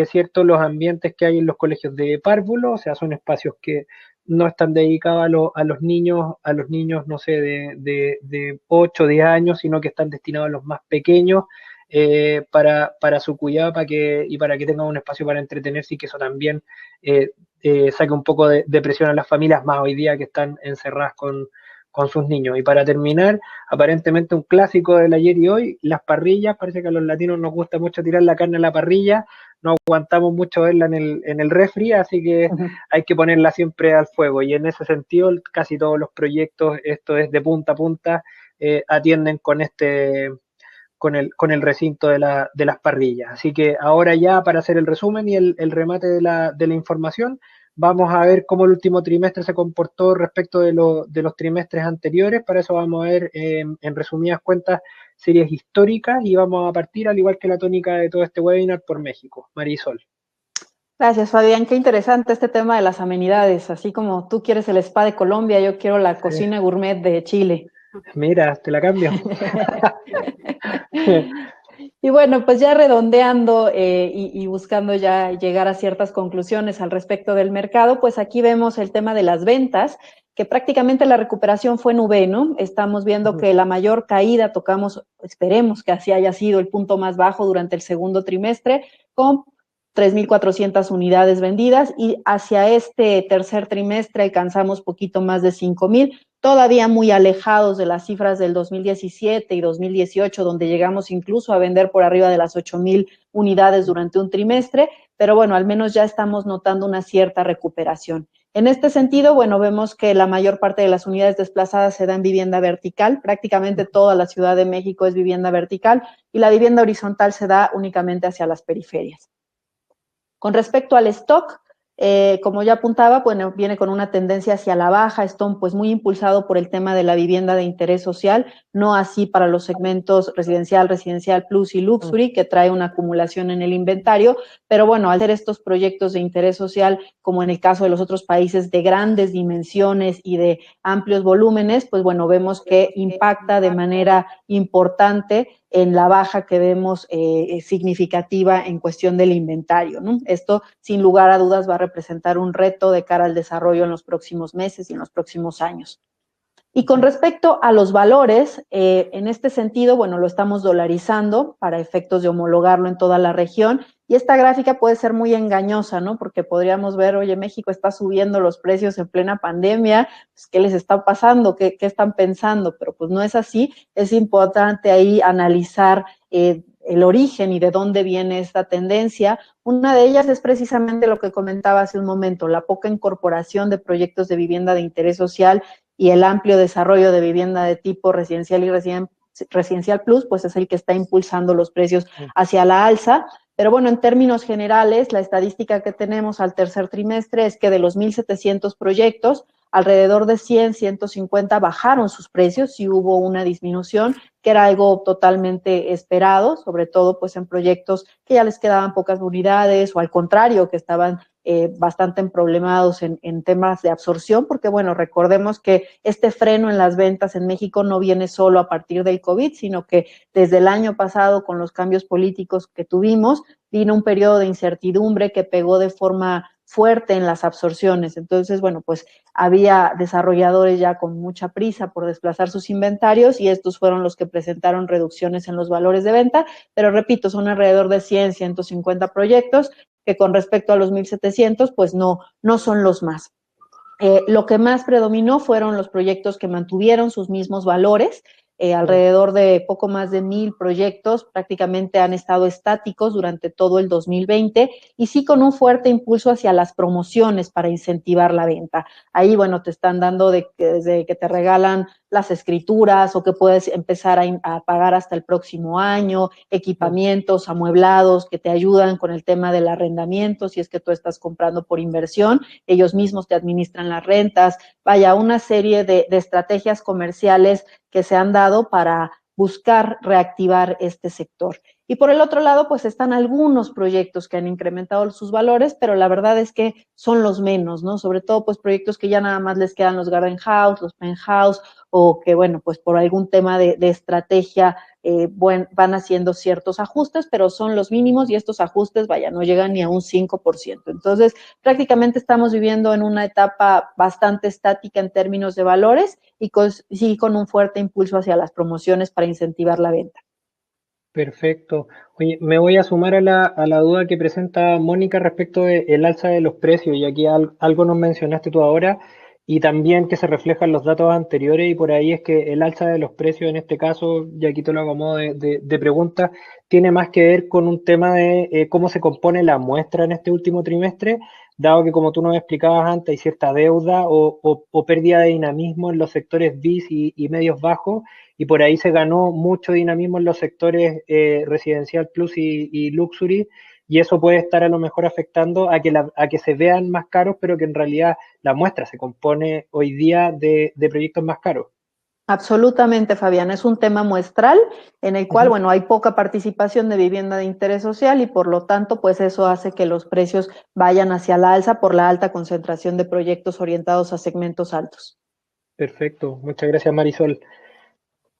S1: cierto los ambientes que hay en los colegios de párvulos, o sea, son espacios que no están dedicados a los niños, no sé, de 8 o 10 años, sino que están destinados a los más pequeños para su cuidado y para que tengan un espacio para entretenerse y que eso también saque un poco de presión a las familias más hoy día que están encerradas con sus niños. Y para terminar, aparentemente un clásico del ayer y hoy, las parrillas. Parece que a los latinos nos gusta mucho tirar la carne a la parrilla, no aguantamos mucho verla en el refri, así que hay que ponerla siempre al fuego. Y en ese sentido, casi todos los proyectos, esto es de punta a punta, atienden con el recinto de las parrillas. Así que ahora ya para hacer el resumen y el remate de la información, vamos a ver cómo el último trimestre se comportó respecto de los trimestres anteriores. Para eso vamos a ver, en resumidas cuentas, series históricas y vamos a partir, al igual que la tónica de todo este webinar, por México. Marisol.
S2: Gracias, Fabián. Qué interesante este tema de las amenidades. Así como tú quieres el spa de Colombia, yo quiero la cocina gourmet de Chile.
S1: Mira, te la cambio.
S2: Y bueno, pues ya redondeando y buscando ya llegar a ciertas conclusiones al respecto del mercado, pues aquí vemos el tema de las ventas, que prácticamente la recuperación fue en V, ¿no? Estamos viendo que la mayor caída tocamos, esperemos que así haya sido el punto más bajo durante el segundo trimestre, con 3,400 unidades vendidas, y hacia este tercer trimestre alcanzamos poquito más de 5,000, todavía muy alejados de las cifras del 2017 y 2018, donde llegamos incluso a vender por arriba de las 8,000 unidades durante un trimestre, pero bueno, al menos ya estamos notando una cierta recuperación. En este sentido, bueno, vemos que la mayor parte de las unidades desplazadas se da en vivienda vertical, prácticamente toda la Ciudad de México es vivienda vertical, y la vivienda horizontal se da únicamente hacia las periferias. Con respecto al stock, como ya apuntaba, bueno, viene con una tendencia hacia la baja, esto pues muy impulsado por el tema de la vivienda de interés social, no así para los segmentos residencial, residencial plus y luxury, que trae una acumulación en el inventario, pero bueno, al ser estos proyectos de interés social, como en el caso de los otros países de grandes dimensiones y de amplios volúmenes, pues bueno, vemos que impacta de manera importante en la baja que vemos significativa en cuestión del inventario, ¿no? Esto, sin lugar a dudas, va a representar un reto de cara al desarrollo en los próximos meses y en los próximos años. Y con respecto a los valores, en este sentido, bueno, lo estamos dolarizando para efectos de homologarlo en toda la región, y esta gráfica puede ser muy engañosa, ¿no? Porque podríamos ver, oye, México está subiendo los precios en plena pandemia, pues, ¿qué les está pasando? ¿Qué están pensando? Pero pues no es así, es importante ahí analizar el origen y de dónde viene esta tendencia. Una de ellas es precisamente lo que comentaba hace un momento, la poca incorporación de proyectos de vivienda de interés social y el amplio desarrollo de vivienda de tipo residencial y residencial plus, pues es el que está impulsando los precios hacia la alza. Pero bueno, en términos generales, la estadística que tenemos al tercer trimestre es que de los 1,700 proyectos, alrededor de 100, 150 bajaron sus precios, sí hubo una disminución, que era algo totalmente esperado, sobre todo pues en proyectos que ya les quedaban pocas unidades o al contrario, que estaban bastante emproblemados en temas de absorción, porque bueno, recordemos que este freno en las ventas en México no viene solo a partir del COVID, sino que desde el año pasado, con los cambios políticos que tuvimos, vino un periodo de incertidumbre que pegó de forma fuerte en las absorciones. Entonces, bueno, pues había desarrolladores ya con mucha prisa por desplazar sus inventarios y estos fueron los que presentaron reducciones en los valores de venta, pero repito, son alrededor de 100, 150 proyectos que con respecto a los 1,700, pues no son los más. Lo que más predominó fueron los proyectos que mantuvieron sus mismos valores, alrededor de poco más de 1,000 proyectos, prácticamente han estado estáticos durante todo el 2020 y sí con un fuerte impulso hacia las promociones para incentivar la venta. Ahí, bueno, te están dando desde que te regalan las escrituras o que puedes empezar a pagar hasta el próximo año, equipamientos, amueblados que te ayudan con el tema del arrendamiento, si es que tú estás comprando por inversión, ellos mismos te administran las rentas, vaya, una serie de estrategias comerciales que se han dado para buscar reactivar este sector. Y por el otro lado, pues están algunos proyectos que han incrementado sus valores, pero la verdad es que son los menos, ¿no? Sobre todo, pues proyectos que ya nada más les quedan los garden house, los penthouse, o que, bueno, pues por algún tema de estrategia van haciendo ciertos ajustes, pero son los mínimos y estos ajustes, vaya, no llegan ni a un 5%. Entonces, prácticamente estamos viviendo en una etapa bastante estática en términos de valores y sí con un fuerte impulso hacia las promociones para incentivar la venta.
S1: Perfecto. Oye, me voy a sumar a la duda que presenta Mónica respecto del alza de los precios, y aquí algo nos mencionaste tú ahora, y también que se reflejan los datos anteriores, y por ahí es que el alza de los precios en este caso, y aquí te lo acomodo de pregunta, tiene más que ver con un tema de cómo se compone la muestra en este último trimestre, dado que como tú nos explicabas antes, hay cierta deuda o pérdida de dinamismo en los sectores BIS y medios bajos, y por ahí se ganó mucho dinamismo en los sectores residencial plus y luxury, y eso puede estar a lo mejor afectando a que se vean más caros, pero que en realidad la muestra se compone hoy día de proyectos más caros.
S2: Absolutamente, Fabián. Es un tema muestral en el cual, bueno, hay poca participación de vivienda de interés social y por lo tanto, pues eso hace que los precios vayan hacia la alza por la alta concentración de proyectos orientados a segmentos altos.
S1: Perfecto. Muchas gracias, Marisol.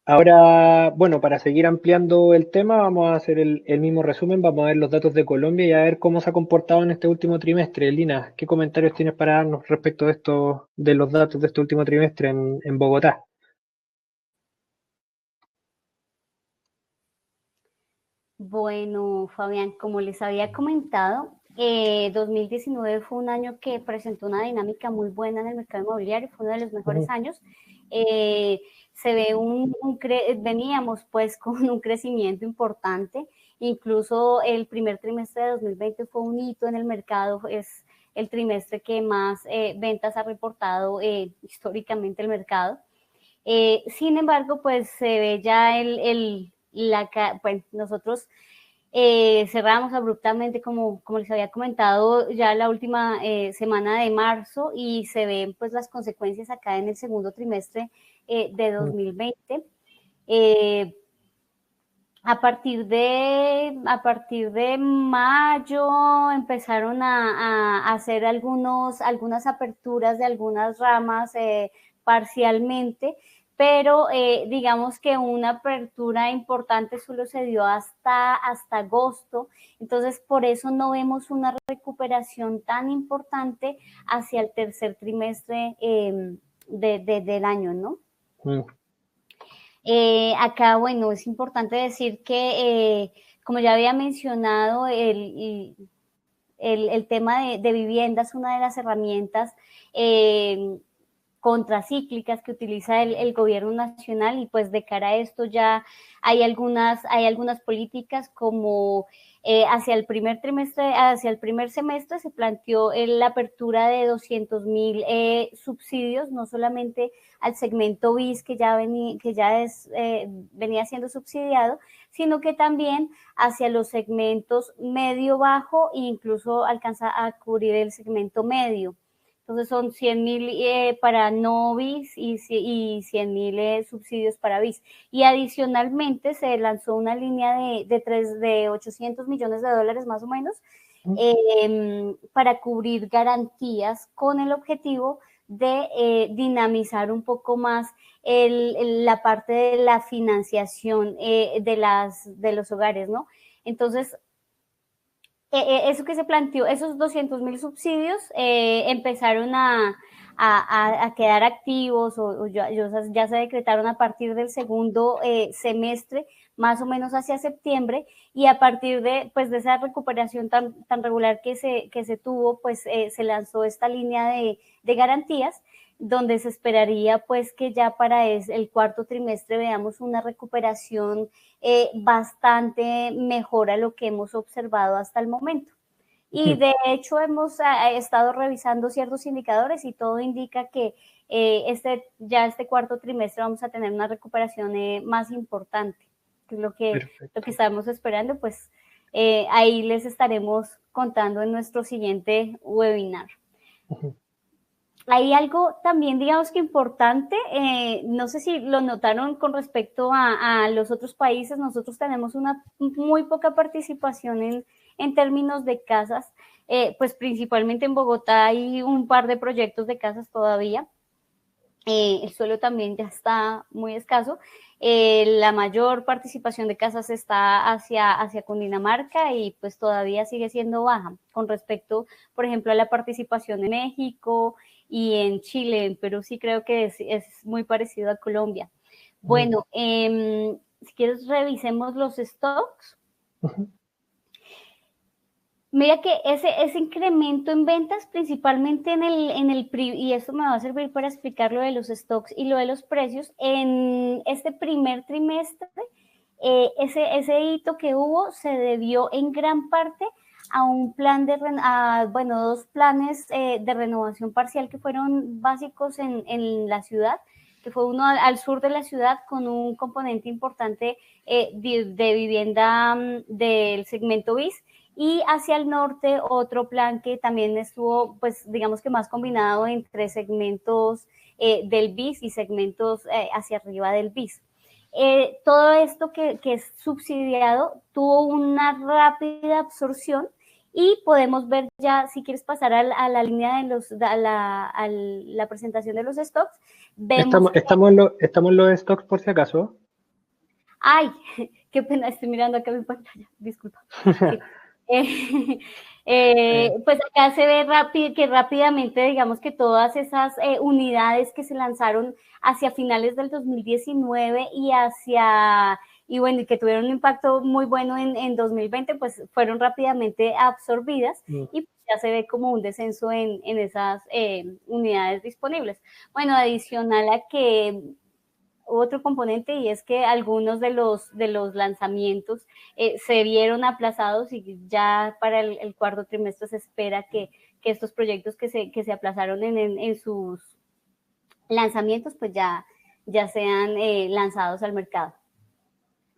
S1: Ahora, bueno, para seguir ampliando el tema, vamos a hacer el mismo resumen, vamos a ver los datos de Colombia y a ver cómo se ha comportado en este último trimestre. Lina, ¿qué comentarios tienes para darnos respecto de esto, de los datos de este último trimestre en Bogotá?
S3: Bueno, Fabián, como les había comentado, 2019 fue un año que presentó una dinámica muy buena en el mercado inmobiliario, fue uno de los mejores años. Se ve veníamos pues con un crecimiento importante, incluso el primer trimestre de 2020 fue un hito en el mercado, es el trimestre que más ventas ha reportado históricamente el mercado. Sin embargo, pues se ve ya pues nosotros cerramos abruptamente, como les había comentado, ya la última semana de marzo, y se ven pues las consecuencias acá en el segundo trimestre de 2020. A partir de mayo empezaron a hacer algunas aperturas de algunas ramas parcialmente, pero digamos que una apertura importante solo se dio hasta agosto, entonces por eso no vemos una recuperación tan importante hacia el tercer trimestre del año, ¿no? Acá, bueno, es importante decir que, como ya había mencionado, el tema de vivienda es una de las herramientas contracíclicas que utiliza el gobierno nacional, y pues de cara a esto ya hay algunas políticas como hacia el primer semestre se planteó la apertura de 200,000 subsidios, no solamente al segmento BIS que ya venía siendo subsidiado, sino que también hacia los segmentos medio-bajo e incluso alcanza a cubrir el segmento medio. Entonces son 100,000 para no BIS y 100,000 subsidios para BIS. Y adicionalmente se lanzó una línea de 800 millones de dólares más o menos para cubrir garantías con el objetivo de dinamizar un poco más la parte de la financiación de los hogares, ¿no? Entonces, eso que se planteó, esos 200,000 subsidios empezaron a quedar activos o ya se decretaron a partir del segundo semestre, más o menos hacia septiembre, y a partir de esa recuperación tan regular que se tuvo, pues se lanzó esta línea de garantías. donde se esperaría pues que ya para el cuarto trimestre veamos una recuperación bastante mejor a lo que hemos observado hasta el momento. Y de hecho hemos estado revisando ciertos indicadores y todo indica que este cuarto trimestre vamos a tener una recuperación más importante, que es lo que estamos esperando, pues ahí les estaremos contando en nuestro siguiente webinar. Hay algo también, digamos que importante, no sé si lo notaron con respecto a los otros países, nosotros tenemos una muy poca participación en términos de casas, pues principalmente en Bogotá hay un par de proyectos de casas todavía, el suelo también ya está muy escaso, la mayor participación de casas está hacia Cundinamarca y pues todavía sigue siendo baja con respecto, por ejemplo, a la participación en México y en Chile, en Perú sí creo que es muy parecido a Colombia. Bueno, si quieres revisemos los stocks. Mira que ese incremento en ventas, principalmente y eso me va a servir para explicar lo de los stocks y lo de los precios, en este primer trimestre, ese hito que hubo se debió en gran parte a un plan dos planes de renovación parcial que fueron básicos en la ciudad, que fue uno al sur de la ciudad con un componente importante de vivienda del segmento BIS, y hacia el norte otro plan que también estuvo, pues digamos que más combinado entre segmentos del BIS y segmentos hacia arriba del BIS. Todo esto que es subsidiado tuvo una rápida absorción y podemos ver ya, si quieres pasar a la línea de la presentación de los stocks, vemos
S1: estamos en los stocks por si acaso.
S3: Ay, qué pena, estoy mirando acá mi pantalla, disculpa. Sí. Pues acá se ve que rápidamente, digamos que todas esas unidades que se lanzaron hacia finales del 2019 y bueno, y que tuvieron un impacto muy bueno en 2020, pues fueron rápidamente absorbidas y ya se ve como un descenso en esas unidades disponibles. Bueno, adicional a que otro componente, y es que algunos de los lanzamientos se vieron aplazados y ya para el cuarto trimestre se espera que estos proyectos que se aplazaron en sus lanzamientos pues ya sean lanzados al mercado.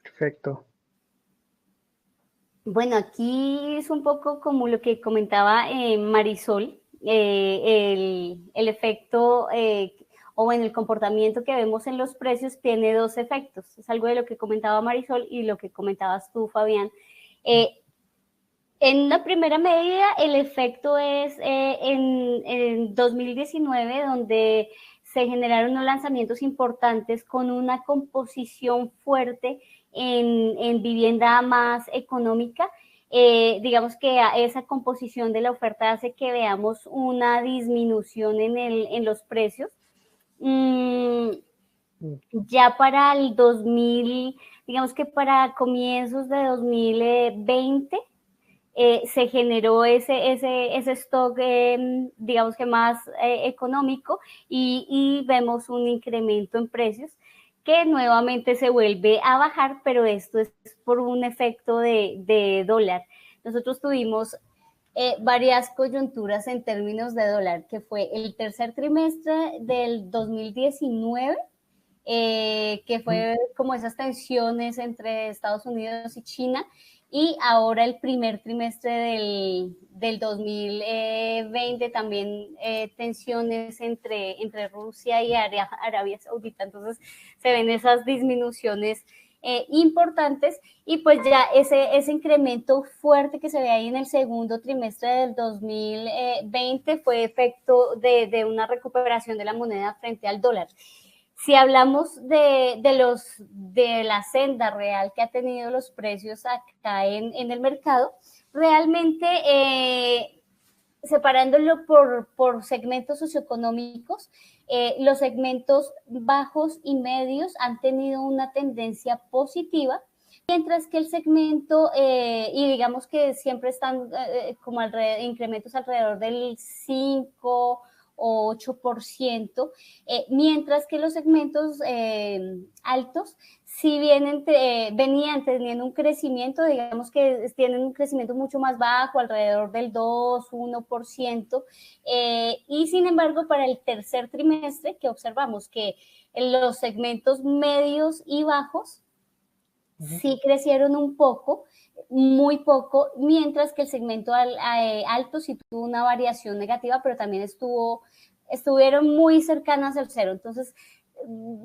S1: Perfecto.
S3: Bueno, aquí es un poco como lo que comentaba Marisol, el efecto o en el comportamiento que vemos en los precios tiene dos efectos. Es algo de lo que comentaba Marisol y lo que comentabas tú, Fabián. En una primera medida, el efecto es en 2019, donde se generaron unos lanzamientos importantes con una composición fuerte en vivienda más económica. Digamos que esa composición de la oferta hace que veamos una disminución en los precios. Ya para el 2000, digamos que para comienzos de 2020, se generó ese stock, digamos que más económico y vemos un incremento en precios que nuevamente se vuelve a bajar, pero esto es por un efecto de dólar. Nosotros tuvimos varias coyunturas en términos de dólar, que fue el tercer trimestre del 2019, que fue como esas tensiones entre Estados Unidos y China, y ahora el primer trimestre del 2020 también tensiones entre Rusia y Arabia Saudita, entonces se ven esas disminuciones importantes y pues ya ese incremento fuerte que se ve ahí en el segundo trimestre del 2020 fue efecto de una recuperación de la moneda frente al dólar. Si hablamos de la senda real que ha tenido los precios acá en el mercado, realmente separándolo por segmentos socioeconómicos, los segmentos bajos y medios han tenido una tendencia positiva, mientras que el segmento, y digamos que siempre están como incrementos alrededor del 5 o 8%, mientras que los segmentos altos sí venían teniendo un crecimiento, digamos que tienen un crecimiento mucho más bajo, alrededor del 2, 1%, y sin embargo para el tercer trimestre que observamos que los segmentos medios y bajos sí crecieron un poco, muy poco, mientras que el segmento alto sí tuvo una variación negativa, pero también estuvieron muy cercanas al cero. Entonces,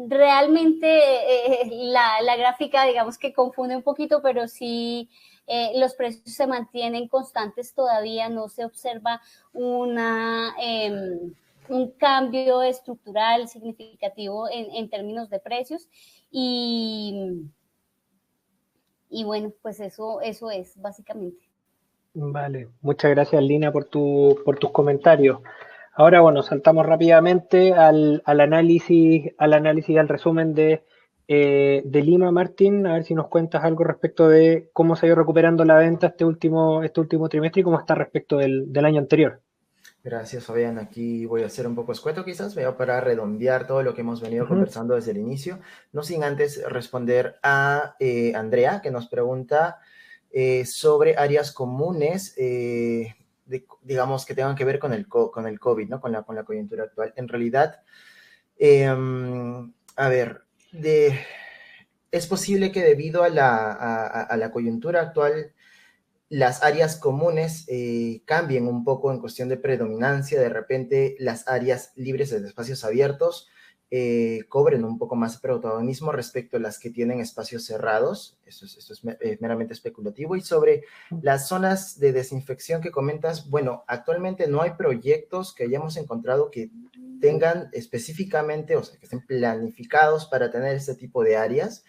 S3: realmente la gráfica, digamos que confunde un poquito, pero sí los precios se mantienen constantes todavía, no se observa un cambio estructural significativo en términos de precios y bueno, pues eso es básicamente.
S1: Vale, muchas gracias Lina por tus comentarios. Ahora, bueno, saltamos rápidamente al análisis, al resumen de Lima, Martín, a ver si nos cuentas algo respecto de cómo se ha ido recuperando la venta este último trimestre y cómo está respecto del año anterior.
S4: Gracias, Fabián. Aquí voy a ser un poco escueto quizás, pero para redondear todo lo que hemos venido conversando desde el inicio, no sin antes responder a Andrea, que nos pregunta sobre áreas comunes, digamos, que tengan que ver con el COVID, ¿no? Con la coyuntura actual. En realidad, a ver, es posible que debido a la coyuntura actual, las áreas comunes cambien un poco en cuestión de predominancia. De repente, las áreas libres de espacios abiertos cobren un poco más protagonismo respecto a las que tienen espacios cerrados. Esto es meramente especulativo. Y sobre las zonas de desinfección que comentas, bueno, actualmente no hay proyectos que hayamos encontrado que tengan específicamente, o sea, que estén planificados para tener este tipo de áreas,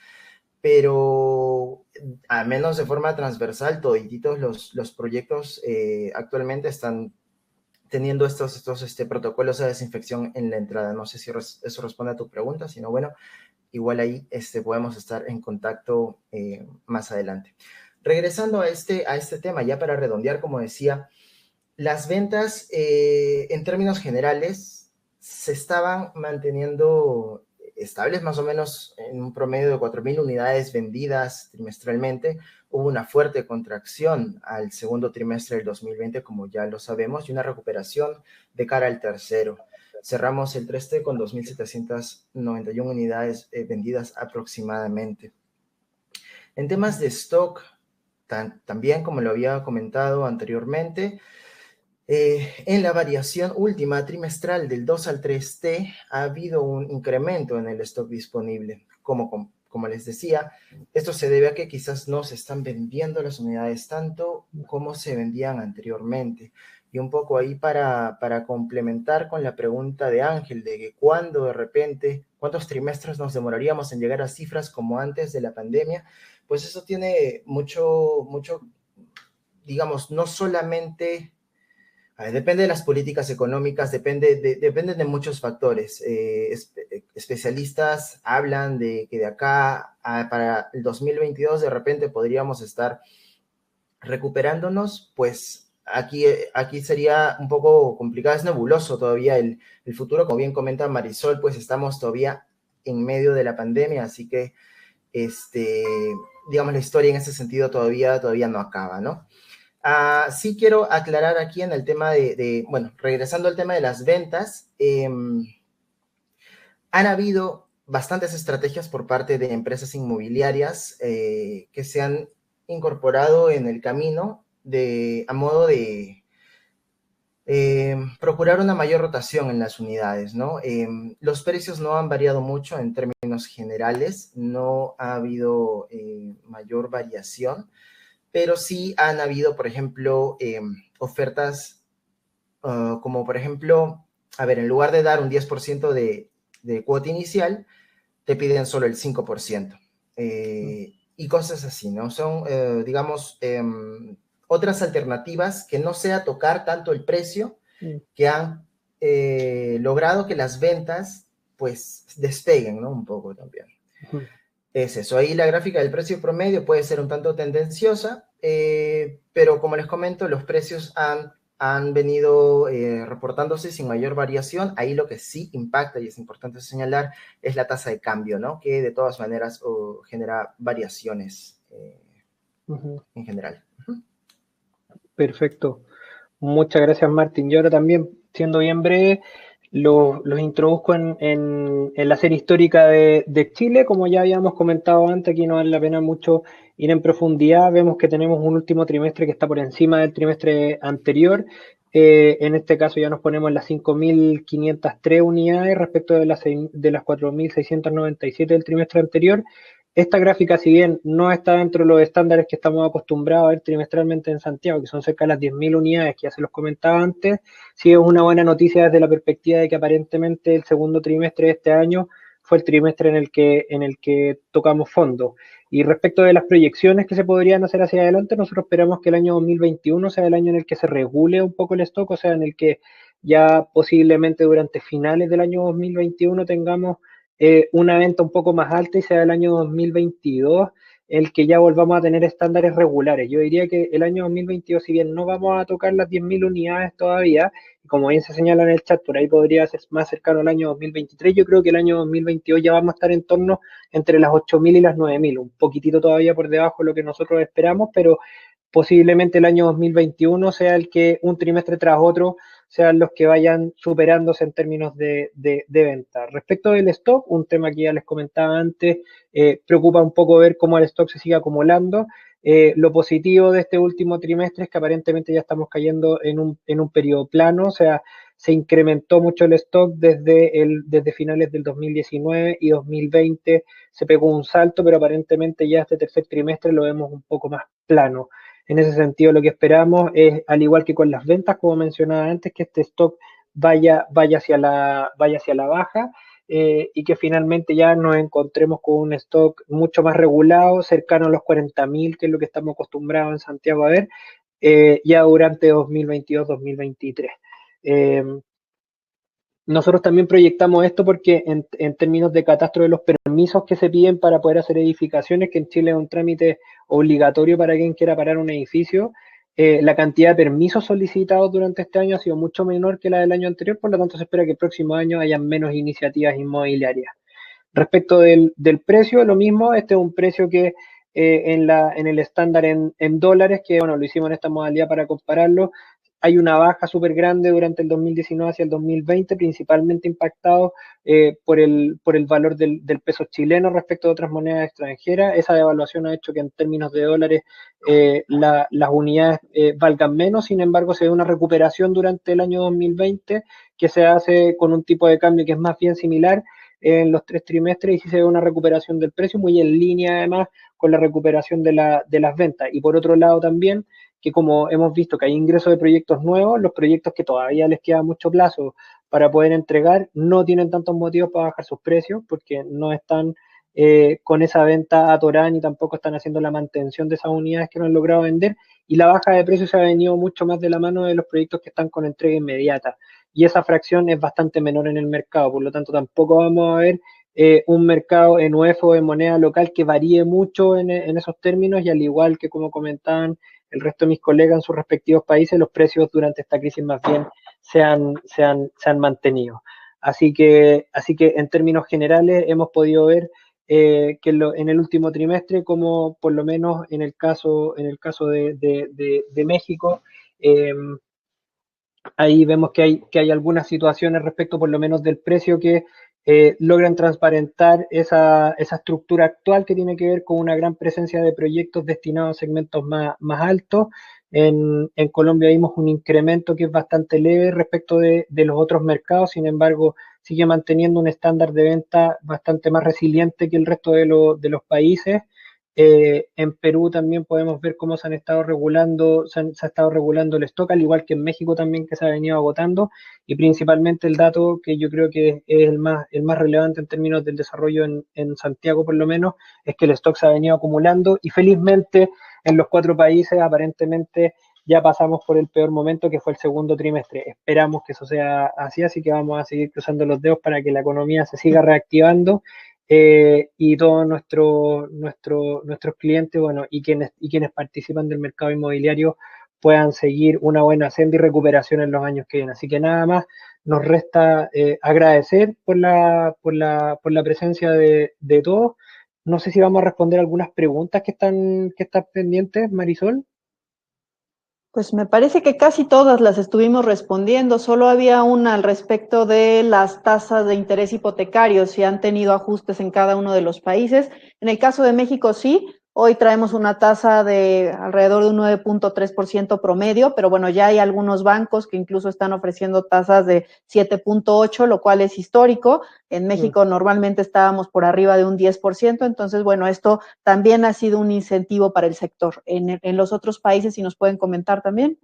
S4: pero al menos de forma transversal, todititos los proyectos actualmente están teniendo estos protocolos de desinfección en la entrada. No sé si eso responde a tu pregunta, sino bueno, igual ahí podemos estar en contacto más adelante. Regresando a este tema, ya para redondear, como decía, las ventas en términos generales se estaban manteniendo estables, más o menos en un promedio de 4.000 unidades vendidas trimestralmente. Hubo una fuerte contracción al segundo trimestre del 2020, como ya lo sabemos, y una recuperación de cara al tercero. Cerramos el trimestre con 2.791 unidades vendidas aproximadamente. En temas de stock, también como lo había comentado anteriormente, en la variación última trimestral del 2 al 3T ha habido un incremento en el stock disponible. Como les decía, esto se debe a que quizás no se están vendiendo las unidades tanto como se vendían anteriormente. Y un poco ahí para complementar con la pregunta de Ángel, de que cuándo de repente, cuántos trimestres nos demoraríamos en llegar a cifras como antes de la pandemia, pues eso tiene mucho, digamos, no solamente... Depende de las políticas económicas, dependen de muchos factores. Especialistas hablan de que de acá para el 2022 de repente podríamos estar recuperándonos, pues aquí sería un poco complicado, es nebuloso todavía el futuro. Como bien comenta Marisol, pues estamos todavía en medio de la pandemia, así que, digamos, la historia en ese sentido todavía no acaba, ¿no? Sí quiero aclarar aquí en el tema bueno, regresando al tema de las ventas, han habido bastantes estrategias por parte de empresas inmobiliarias que se han incorporado en el camino a modo de procurar una mayor rotación en las unidades, ¿no? Los precios no han variado mucho en términos generales, no ha habido mayor variación, pero sí han habido, por ejemplo, ofertas como, por ejemplo, a ver, en lugar de dar un 10% de cuota inicial, te piden solo el 5%. Y cosas así, ¿no? Son, digamos, otras alternativas que no sea tocar tanto el precio, que han logrado que las ventas, pues, despeguen, ¿no? Un poco también. Es eso. Ahí la gráfica del precio promedio puede ser un tanto tendenciosa, pero como les comento, los precios han han venido reportándose sin mayor variación. Ahí lo que sí impacta, y es importante señalar, es la tasa de cambio, ¿no? Que de todas maneras genera variaciones en general.
S1: Perfecto. Muchas gracias, Martín. Yo ahora también, siendo bien breve, los introduzco en la serie histórica de Chile. Como ya habíamos comentado antes, aquí no vale la pena mucho ir en profundidad. Vemos que tenemos un último trimestre que está por encima del trimestre anterior. En este caso ya nos ponemos en las 5.503 unidades respecto de las 4.697 del trimestre anterior. Esta gráfica, si bien no está dentro de los estándares que estamos acostumbrados a ver trimestralmente en Santiago, que son cerca de las 10.000 unidades, que ya se los comentaba antes, sí es una buena noticia desde la perspectiva de que aparentemente el segundo trimestre de este año fue el trimestre en el que tocamos fondo. Y respecto de las proyecciones que se podrían hacer hacia adelante, nosotros esperamos que el año 2021 sea el año en el que se regule un poco el stock, o sea, en el que ya posiblemente durante finales del año 2021 tengamos una venta un poco más alta y sea el año 2022 el que ya volvamos a tener estándares regulares. Yo diría que el año 2022, si bien no vamos a tocar las 10.000 unidades todavía, como bien se señala en el chat, por ahí podría ser más cercano al año 2023, yo creo que el año 2022 ya vamos a estar en torno entre las 8.000 y las 9.000, un poquitito todavía por debajo de lo que nosotros esperamos, pero posiblemente el año 2021 sea el que un trimestre tras otro sean los que vayan superándose en términos de venta. Respecto del stock, un tema que ya les comentaba antes, preocupa un poco ver cómo el stock se sigue acumulando. Lo positivo de este último trimestre es que aparentemente ya estamos cayendo en un periodo plano, o sea, se incrementó mucho el stock desde finales del 2019 y 2020 se pegó un salto, pero aparentemente ya este tercer trimestre lo vemos un poco más plano. En ese sentido, lo que esperamos es, al igual que con las ventas, como mencionaba antes, que este stock vaya hacia la baja y que finalmente ya nos encontremos con un stock mucho más regulado, cercano a los 40.000, que es lo que estamos acostumbrados en Santiago a ver, ya durante 2022-2023. Nosotros también proyectamos esto porque en términos de catastro de los permisos que se piden para poder hacer edificaciones, que en Chile es un trámite obligatorio para quien quiera parar un edificio, la cantidad de permisos solicitados durante este año ha sido mucho menor que la del año anterior, por lo tanto se espera que el próximo año haya menos iniciativas inmobiliarias. Respecto del precio, lo mismo, este es un precio que en el estándar en dólares, que bueno, lo hicimos en esta modalidad para compararlo, hay una baja súper grande durante el 2019 hacia el 2020, principalmente impactado por el valor del peso chileno respecto a otras monedas extranjeras. Esa devaluación ha hecho que en términos de dólares las unidades valgan menos, sin embargo se ve una recuperación durante el año 2020 que se hace con un tipo de cambio que es más bien similar en los 3 trimestres y sí se ve una recuperación del precio muy en línea además con la recuperación de las ventas. Y por otro lado también, que como hemos visto que hay ingresos de proyectos nuevos, los proyectos que todavía les queda mucho plazo para poder entregar no tienen tantos motivos para bajar sus precios porque no están con esa venta atorada ni tampoco están haciendo la mantención de esas unidades que no han logrado vender y la baja de precios se ha venido mucho más de la mano de los proyectos que están con entrega inmediata y esa fracción es bastante menor en el mercado, por lo tanto tampoco vamos a ver un mercado en UF o en moneda local que varíe mucho en esos términos y al igual que como comentaban el resto de mis colegas en sus respectivos países, los precios durante esta crisis más bien se han mantenido. Así que en términos generales hemos podido ver que en el último trimestre, como por lo menos en el caso de México, ahí vemos que hay algunas situaciones respecto por lo menos del precio que logran transparentar esa estructura actual que tiene que ver con una gran presencia de proyectos destinados a segmentos más altos. En Colombia vimos un incremento que es bastante leve respecto de los otros mercados, sin embargo sigue manteniendo un estándar de venta bastante más resiliente que el resto de los países. En Perú también podemos ver cómo se han estado regulando, se ha estado regulando el stock, al igual que en México también que se ha venido agotando, y principalmente el dato que yo creo que es el más relevante en términos del desarrollo en Santiago por lo menos, es que el stock se ha venido acumulando y felizmente en los 4 países aparentemente ya pasamos por el peor momento que fue el segundo trimestre. Esperamos que eso sea así, así que vamos a seguir cruzando los dedos para que la economía se siga reactivando y todos nuestros clientes, bueno, y quienes participan del mercado inmobiliario puedan seguir una buena senda y recuperación en los años que vienen. Así que nada más nos resta agradecer por la presencia de todos. No sé si vamos a responder algunas preguntas que están pendientes, Marisol.
S2: Pues me parece que casi todas las estuvimos respondiendo, solo había una al respecto de las tasas de interés hipotecario, si han tenido ajustes en cada uno de los países. En el caso de México sí, hoy traemos una tasa de alrededor de un 9.3% promedio, pero bueno, ya hay algunos bancos que incluso están ofreciendo tasas de 7.8, lo cual es histórico. En México normalmente estábamos por arriba de un 10%, entonces bueno, esto también ha sido un incentivo para el sector. En los otros países, si nos pueden comentar también.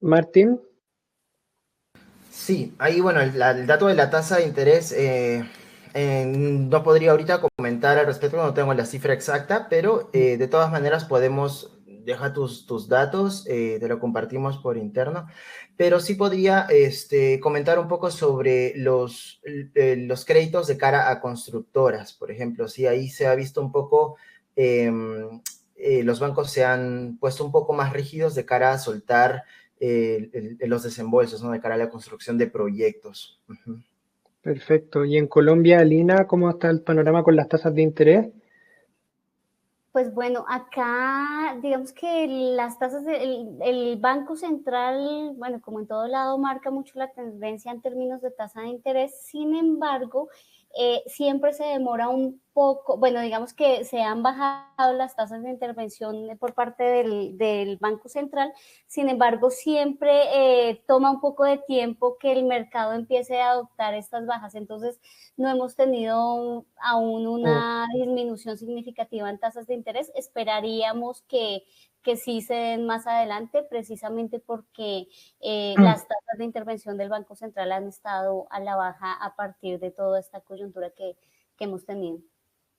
S1: Martín.
S4: Sí, ahí bueno, el dato de la tasa de interés, no podría ahorita comentar al respecto, no tengo la cifra exacta, pero de todas maneras podemos dejar tus datos, te lo compartimos por interno, pero sí podría comentar un poco sobre los créditos de cara a constructoras, por ejemplo, sí, ahí se ha visto un poco, los bancos se han puesto un poco más rígidos de cara a soltar los desembolsos, ¿no? De cara a la construcción de proyectos. Uh-huh.
S1: Perfecto. ¿Y en Colombia, Lina, cómo está el panorama con las tasas de interés?
S3: Pues bueno, acá digamos que las tasas, el Banco Central, bueno, como en todo lado, marca mucho la tendencia en términos de tasa de interés. Sin embargo, siempre se demora un poco, bueno, digamos que se han bajado las tasas de intervención por parte del Banco Central, sin embargo, siempre toma un poco de tiempo que el mercado empiece a adoptar estas bajas, entonces no hemos tenido aún una disminución significativa en tasas de interés, esperaríamos que sí se den más adelante, precisamente porque las tasas de intervención del Banco Central han estado a la baja a partir de toda esta coyuntura que hemos tenido.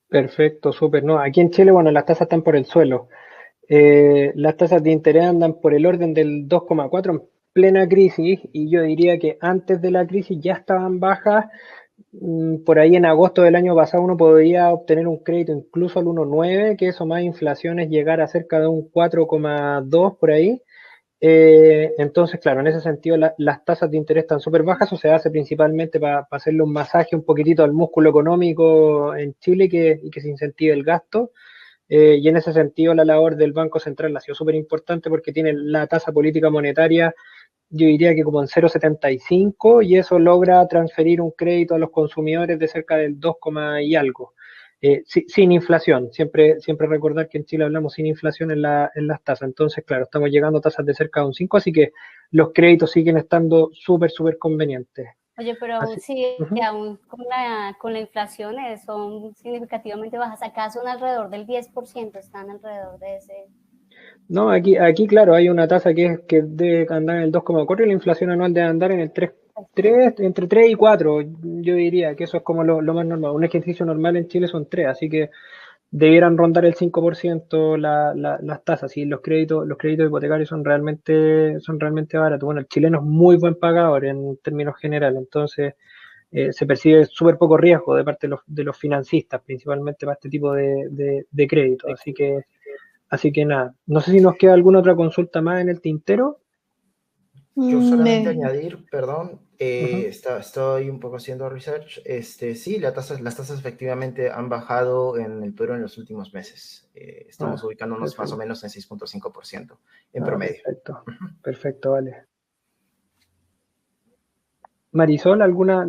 S1: Perfecto, súper. No, aquí en Chile, bueno, las tasas están por el suelo. Las tasas de interés andan por el orden del 2,4 en plena crisis, y yo diría que antes de la crisis ya estaban bajas. Por ahí en agosto del año pasado uno podía obtener un crédito incluso al 1,9, que eso más inflación es llegar a cerca de un 4,2 por ahí. Entonces, claro, en ese sentido las tasas de interés están súper bajas. Eso se hace principalmente para hacerle un masaje un poquitito al músculo económico en Chile y que se incentive el gasto. Y en ese sentido la labor del Banco Central ha sido súper importante porque tiene la tasa política monetaria, yo diría que como en 0,75, y eso logra transferir un crédito a los consumidores de cerca del 2, y algo. Sin inflación, siempre recordar que en Chile hablamos sin inflación en las tasas. Entonces, claro, estamos llegando a tasas de cerca de un 5, así que los créditos siguen estando súper convenientes.
S3: Oye, pero aún sí, aún con la inflación son significativamente bajas. Acá son alrededor del 10%, están alrededor de ese.
S1: No, aquí claro, hay una tasa que debe andar en el 2,4 y la inflación anual debe andar en el 3, entre 3 y 4. Yo diría que eso es como lo más normal. Un ejercicio normal en Chile son 3, así que debieran rondar el 5% las tasas, y los créditos hipotecarios son realmente baratos. Bueno, el chileno es muy buen pagador en términos generales, entonces se percibe súper poco riesgo de parte de los financistas, principalmente para este tipo de créditos. Así que nada, no sé si nos queda alguna otra consulta más en el tintero.
S4: Yo solamente añadir, perdón, estoy un poco haciendo research. Sí, las tasas efectivamente han bajado en el Perú en los últimos meses. Estamos ubicándonos más o menos en 6.5% en promedio.
S1: Perfecto, vale. Marisol,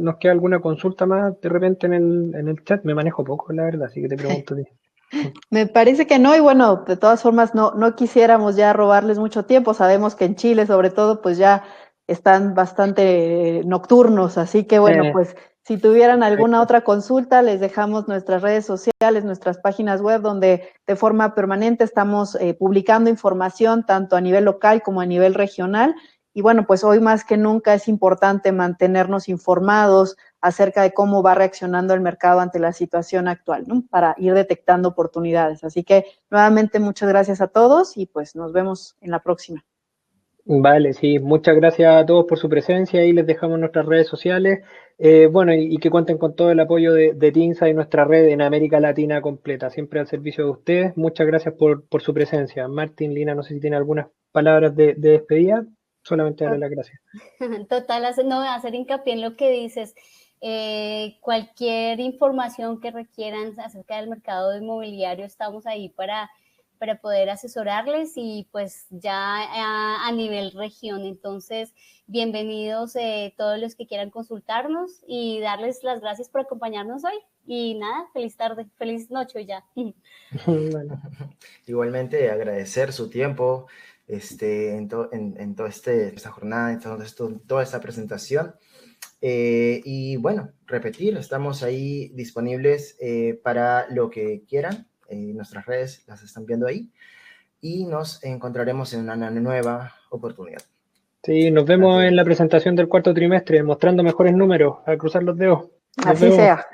S1: ¿nos queda alguna consulta más de repente en el chat? Me manejo poco, la verdad, así que te pregunto a ti.
S2: Me parece que no, y bueno, de todas formas no quisiéramos ya robarles mucho tiempo. Sabemos que en Chile, sobre todo, pues ya están bastante nocturnos, así que bueno, pues si tuvieran alguna otra consulta, les dejamos nuestras redes sociales, nuestras páginas web, donde de forma permanente estamos publicando información tanto a nivel local como a nivel regional. Y bueno, pues hoy más que nunca es importante mantenernos informados acerca de cómo va reaccionando el mercado ante la situación actual, ¿no? Para ir detectando oportunidades. Así que nuevamente muchas gracias a todos y pues nos vemos en la próxima.
S1: Vale, sí, muchas gracias a todos por su presencia. Ahí les dejamos nuestras redes sociales. Bueno, y que cuenten con todo el apoyo de TINSA y nuestra red en América Latina completa, siempre al servicio de ustedes. Muchas gracias por su presencia. Martín, Lina, no sé si tiene algunas palabras de despedida. Solamente darle las gracias.
S3: Total, no voy a hacer hincapié en lo que dices. Cualquier información que requieran acerca del mercado inmobiliario, estamos ahí para poder asesorarles y pues ya a nivel región. Entonces, bienvenidos todos los que quieran consultarnos y darles las gracias por acompañarnos hoy. Y nada, feliz tarde, feliz noche ya.
S1: Bueno.
S4: Igualmente agradecer su tiempo en toda esta jornada, en toda esta presentación. Y bueno, repetir, estamos ahí disponibles para lo que quieran. Nuestras redes las están viendo ahí y nos encontraremos en una nueva oportunidad.
S1: Sí, nos vemos en la presentación del cuarto trimestre, mostrando mejores números, a cruzar los dedos. Nos
S2: Así
S1: vemos.
S2: sea.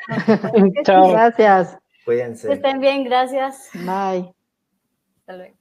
S1: Chao.
S2: Gracias.
S4: Cuídense.
S3: Que estén bien, gracias.
S2: Bye.
S3: Hasta luego.